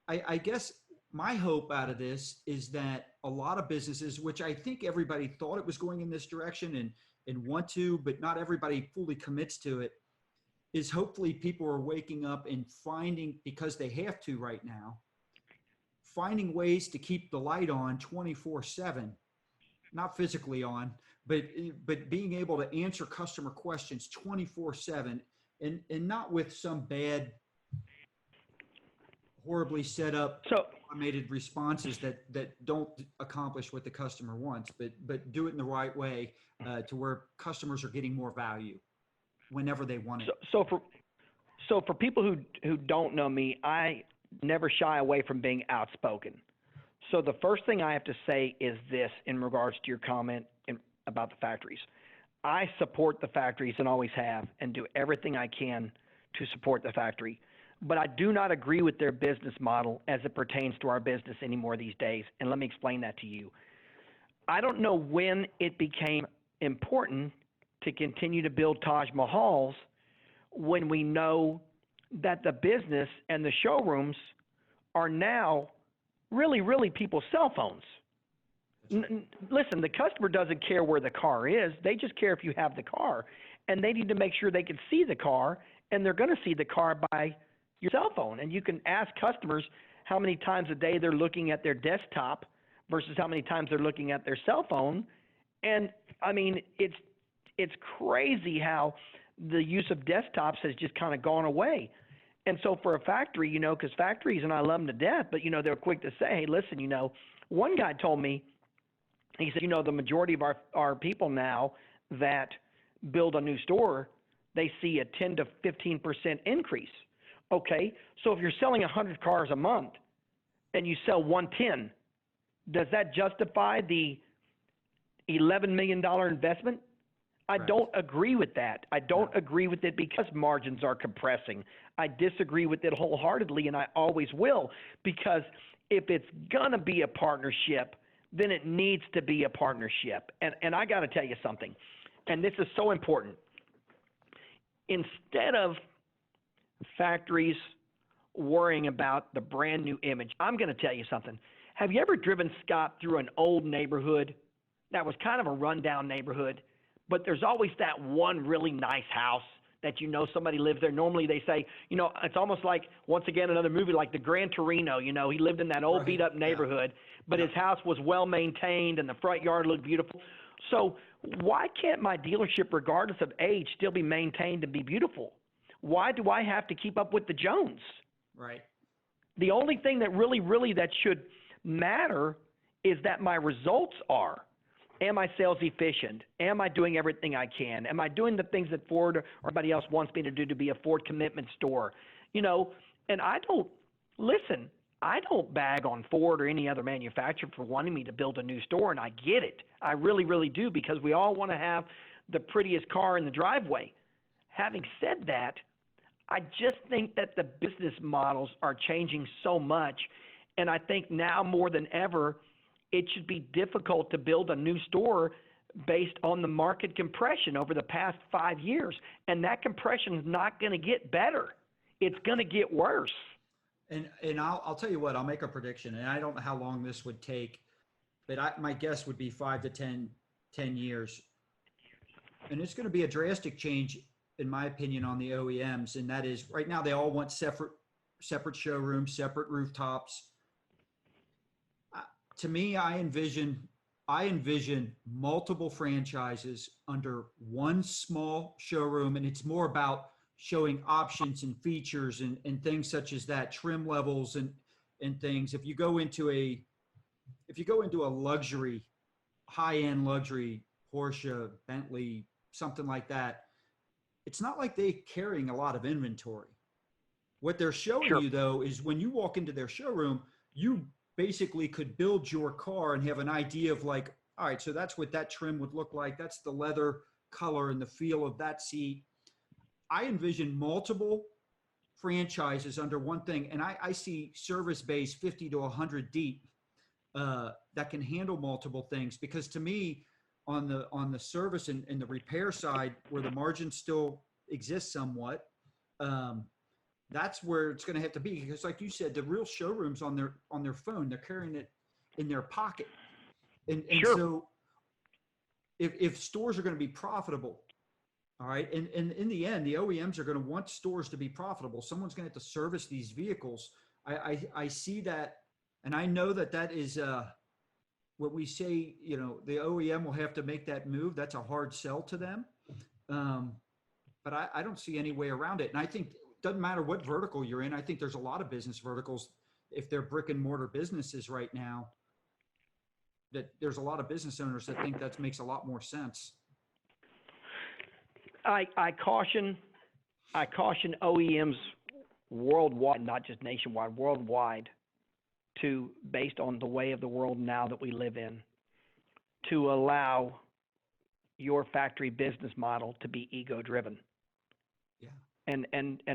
I guess my hope out of this is that a lot of businesses, which I think everybody thought it was going in this direction and want to, but not everybody fully commits to it, is hopefully people are waking up and finding, because they have to right now, finding ways to keep the light on 24/7, not physically on, but being able to answer customer questions 24/7 and not with some bad, horribly set up automated responses that don't accomplish what the customer wants, but do it in the right way to where customers are getting more value whenever they want it. So for people who don't know me, I never shy away from being outspoken. So the first thing I have to say is this in regards to your comment about the factories. I support the factories and always have, and do everything I can to support the factory. But I do not agree with their business model as it pertains to our business anymore these days. And let me explain that to you. I don't know when it became important to continue to build Taj Mahals when we know that the business and the showrooms are now really, really people's cell phones. Listen, the customer doesn't care where the car is. They just care if you have the car. And they need to make sure they can see the car, and they're going to see the car by your cell phone. And you can ask customers how many times a day they're looking at their desktop versus how many times they're looking at their cell phone. And I mean, it's crazy how the use of desktops has just kind of gone away. And so for a factory, because factories, and I love them to death, but, they're quick to say, hey, listen, one guy told me, he said, the majority of our people now that build a new store, they see a 10 to 15% increase. Okay, so if you're selling 100 cars a month and you sell 110, does that justify the $11 million investment? I don't agree with that. I don't agree with it because margins are compressing. I disagree with it wholeheartedly, and I always will, because if it's going to be a partnership, then it needs to be a partnership. And I got to tell you something, and this is so important. Instead of factories worrying about the brand new image, I'm going to tell you something. Have you ever driven, Scott, through an old neighborhood that was kind of a rundown neighborhood, but there's always that one really nice house that somebody lives there? Normally they say, it's almost like, once again, another movie like the Gran Torino, he lived in that old beat up neighborhood, but his house was well maintained and the front yard looked beautiful. So why can't my dealership, regardless of age, still be maintained and be beautiful? Why do I have to keep up with the Jones? Right. The only thing that really that should matter is that my results are. Am I sales efficient? Am I doing everything I can? Am I doing the things that Ford or everybody else wants me to do to be a Ford commitment store? And I don't, listen, I don't bag on Ford or any other manufacturer for wanting me to build a new store, and I get it. I really, really do, because we all want to have the prettiest car in the driveway. Having said that, I just think that the business models are changing so much, and I think now more than ever, it should be difficult to build a new store based on the market compression over the past 5 years, and that compression is not going to get better. It's going to get worse. And I'll tell you what, I'll make a prediction, and I don't know how long this would take, but my guess would be 5 to 10 years. And it's going to be a drastic change, in my opinion, on the OEMs. And that is, right now they all want separate showrooms, separate rooftops. To me, I envision multiple franchises under one small showroom, and it's more about showing options and features and things such as that, trim levels and things. If you go into a luxury, high-end luxury, Porsche, Bentley, something like that, it's not like they're carrying a lot of inventory. What they're showing Sure. you, though, is when you walk into their showroom, you basically could build your car and have an idea of like, all right, so that's what that trim would look like. That's the leather color and the feel of that seat. I envision multiple franchises under one thing, and I see service base 50 to 100 deep that can handle multiple things. Because to me, on the service and the repair side, where the margin still exists somewhat, that's where it's going to have to be. Because, like you said, the real showrooms on their phone, they're carrying it in their pocket, and Sure. so if stores are going to be profitable. All right. And in the end, the OEMs are going to want stores to be profitable. Someone's going to have to service these vehicles. I see that. And I know that is what we say, the OEM will have to make that move. That's a hard sell to them. But I don't see any way around it. And I think it doesn't matter what vertical you're in. I think there's a lot of business verticals, if they're brick and mortar businesses right now, that there's a lot of business owners that think that makes a lot more sense. I caution OEMs worldwide, not just nationwide, worldwide, based on the way of the world now that we live in, to allow your factory business model to be ego driven. Yeah. And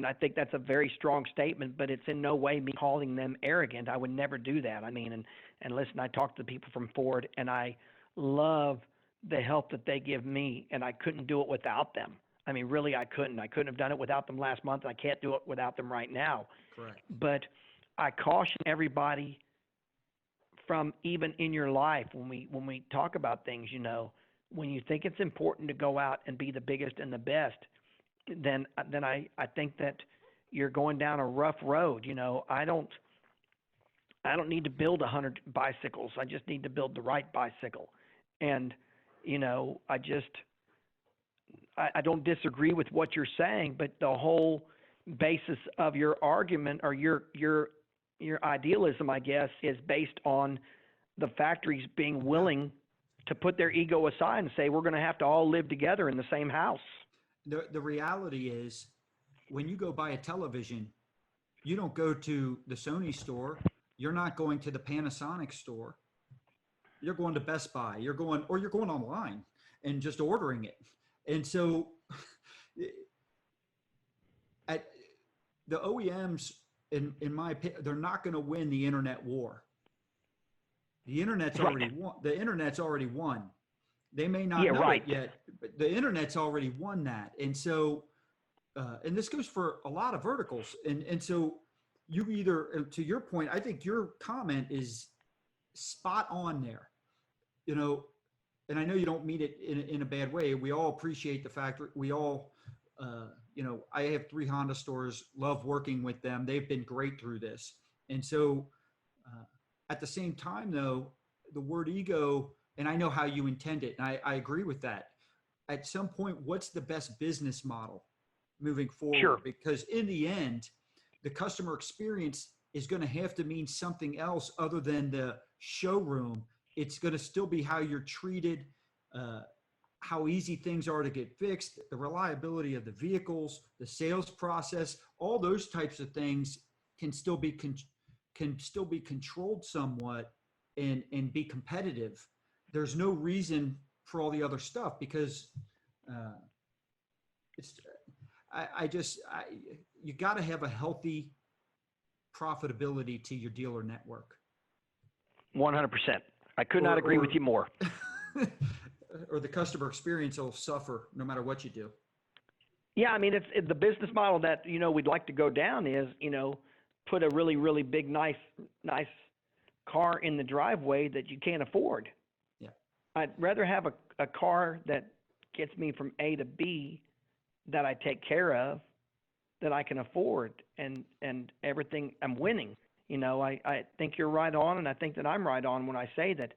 I think that's a very strong statement, but it's in no way me calling them arrogant. I would never do that. I mean, and listen, I talked to the people from Ford, and I love the help that they give me, and I couldn't do it without them. I mean, really, I couldn't. I couldn't have done it without them last month. I can't do it without them right now. Correct. But I caution everybody, from even in your life, when we talk about things, when you think it's important to go out and be the biggest and the best, then I think that you're going down a rough road. I don't need to build 100 bicycles. I just need to build the right bicycle. And I don't disagree with what you're saying, but the whole basis of your argument, or your idealism, I guess, is based on the factories being willing to put their ego aside and say, we're going to have to all live together in the same house. The reality is, when you go buy a television, you don't go to the Sony store. You're not going to the Panasonic store. You're going to Best Buy. You're going online and just ordering it. And so the OEMs, in my opinion, they're not going to win the internet war. The internet's already won. The internet's already won. They may not know it yet, but the internet's already won that. And so, and this goes for a lot of verticals. And so you either, to your point, I think your comment is spot on there, and I know you don't mean it in a bad way. We all appreciate the fact that we all, I have 3 Honda stores, love working with them. They've been great through this. And so at the same time, though, the word ego, and I know how you intend it, and I agree with that. At some point, what's the best business model moving forward? Sure. Because in the end, the customer experience is going to have to mean something else other than the showroom. It's going to still be how you're treated, how easy things are to get fixed, the reliability of the vehicles, the sales process, all those types of things can still be can still be controlled somewhat and be competitive, there's no reason for all the other stuff, because you got to have a healthy profitability to your dealer network. 100%. I could not agree with you more. Or the customer experience will suffer no matter what you do. Yeah, I mean, it's the business model that, we'd like to go down is, put a really, really big, nice car in the driveway that you can't afford. Yeah. I'd rather have a car that gets me from A to B that I take care of, that I can afford, and everything, I'm winning. I think you're right on, and I think that I'm right on when I say that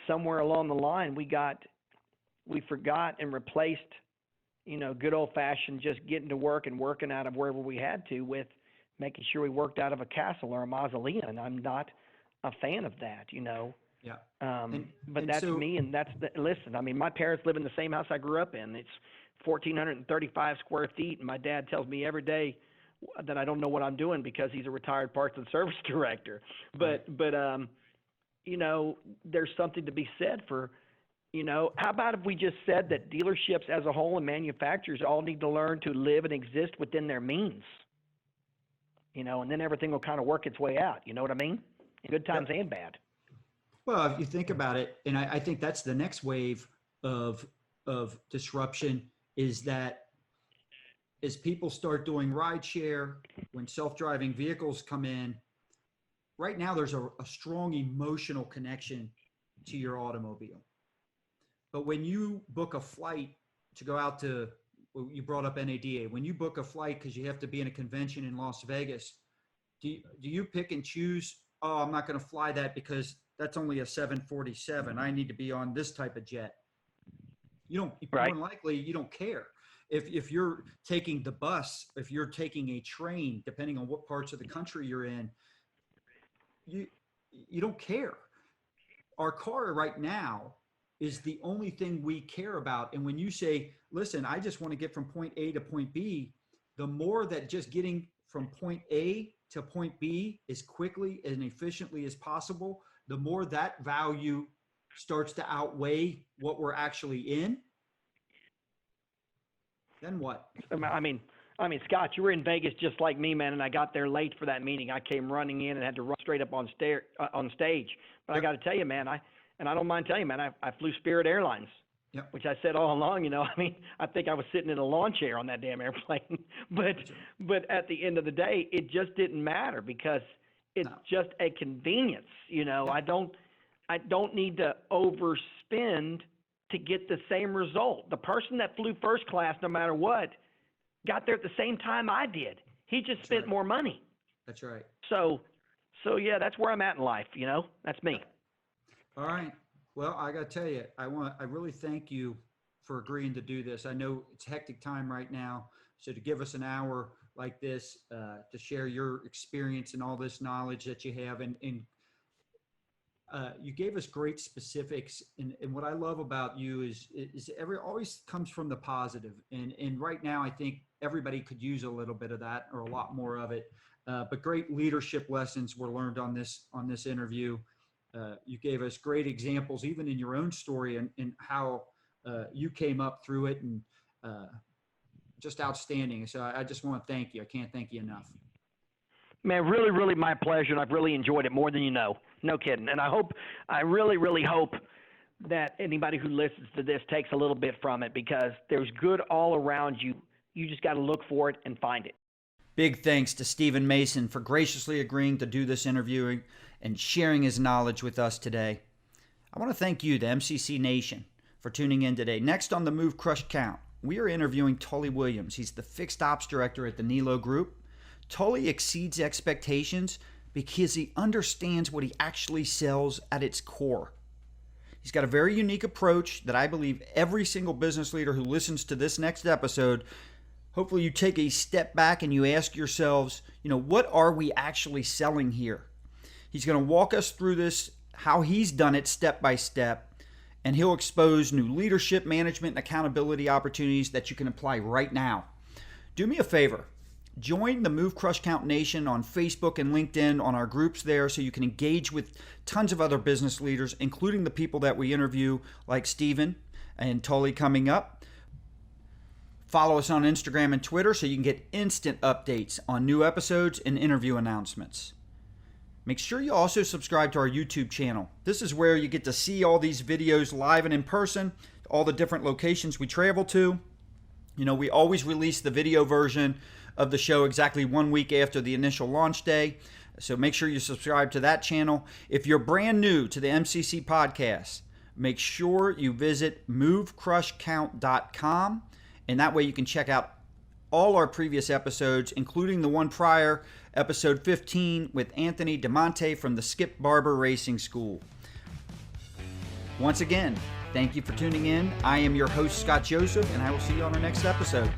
somewhere along the line we forgot and replaced, good old-fashioned just getting to work and working out of wherever we had to with making sure we worked out of a castle or a mausoleum, and I'm not a fan of that, Yeah. But that's me, and listen, I mean, my parents live in the same house I grew up in. It's 1,435 square feet, and my dad tells me every day that I don't know what I'm doing because he's a retired parts and service director. But there's something to be said for, how about if we just said that dealerships as a whole and manufacturers all need to learn to live and exist within their means, and then everything will kind of work its way out. You know what I mean? In good times and bad. Well, if you think about it, and I think that's the next wave of disruption, is that as people start doing ride share, when self-driving vehicles come in, right now there's a strong emotional connection to your automobile. But when you book a flight to go out to, you brought up NADA, when you book a flight because you have to be in a convention in Las Vegas, do you pick and choose, oh, I'm not going to fly that because that's only a 747. I need to be on this type of jet. You don't, right. More than likely, you don't care. If you're taking the bus, if you're taking a train, depending on what parts of the country you're in, you don't care. Our car right now is the only thing we care about. And when you say, listen, I just want to get from point A to point B, the more that just getting from point A to point B as quickly and efficiently as possible, the more that value starts to outweigh what we're actually in. Then what? I mean, Scott, you were in Vegas just like me, man, and I got there late for that meeting. I came running in and had to run straight up on stage. But I got to tell you, man, I don't mind telling you, man, I flew Spirit Airlines, which I said all along, I think I was sitting in a lawn chair on that damn airplane. But at the end of the day, it just didn't matter because it's just a convenience. I don't need to overspend to get the same result. The person that flew first class, no matter what, got there at the same time I did. He just spent more money. That's right. So yeah, that's where I'm at in life. That's me. All right. Well, I got to tell you, I really thank you for agreeing to do this. I know it's hectic time right now. So to give us an hour like this, to share your experience and all this knowledge that you have, and you gave us great specifics. And what I love about you is always comes from the positive. And right now, I think everybody could use a little bit of that or a lot more of it. But great leadership lessons were learned on this interview. You gave us great examples, even in your own story, and how you came up through it, and just outstanding. So I just want to thank you. I can't thank you enough. Man, really, really my pleasure, and I've really enjoyed it more than you know. No kidding. And I really, really hope that anybody who listens to this takes a little bit from it, because there's good all around you. You just got to look for it and find it. Big thanks to Stephen Mason for graciously agreeing to do this interviewing and sharing his knowledge with us today. I want to thank you, the MCC Nation, for tuning in today. Next on the Move, Crush, Count, we are interviewing Tully Williams. He's the Fixed Ops Director at the Nilo Group. Tully exceeds expectations because he understands what he actually sells at its core. He's got a very unique approach that I believe every single business leader who listens to this next episode, hopefully you take a step back and you ask yourselves, what are we actually selling here? He's going to walk us through this, how he's done it step by step, and he'll expose new leadership, management, and accountability opportunities that you can apply right now. Do me a favor. Join the Move Crush Count Nation on Facebook and LinkedIn on our groups there so you can engage with tons of other business leaders, including the people that we interview like Steven and Tully coming up. Follow us on Instagram and Twitter so you can get instant updates on new episodes and interview announcements. Make sure you also subscribe to our YouTube channel. This is where you get to see all these videos live and in person, all the different locations we travel to. You know, we always release the video version of the show exactly 1 week after the initial launch day. So make sure you subscribe to that channel. If you're brand new to the MCC podcast, make sure you visit move.crush.count.com, and that way you can check out all our previous episodes, including the one prior, episode 15 with Anthony DeMonte from the Skip Barber Racing School. Once again, thank you for tuning in. I am your host, Scott Joseph, and I will see you on our next episode.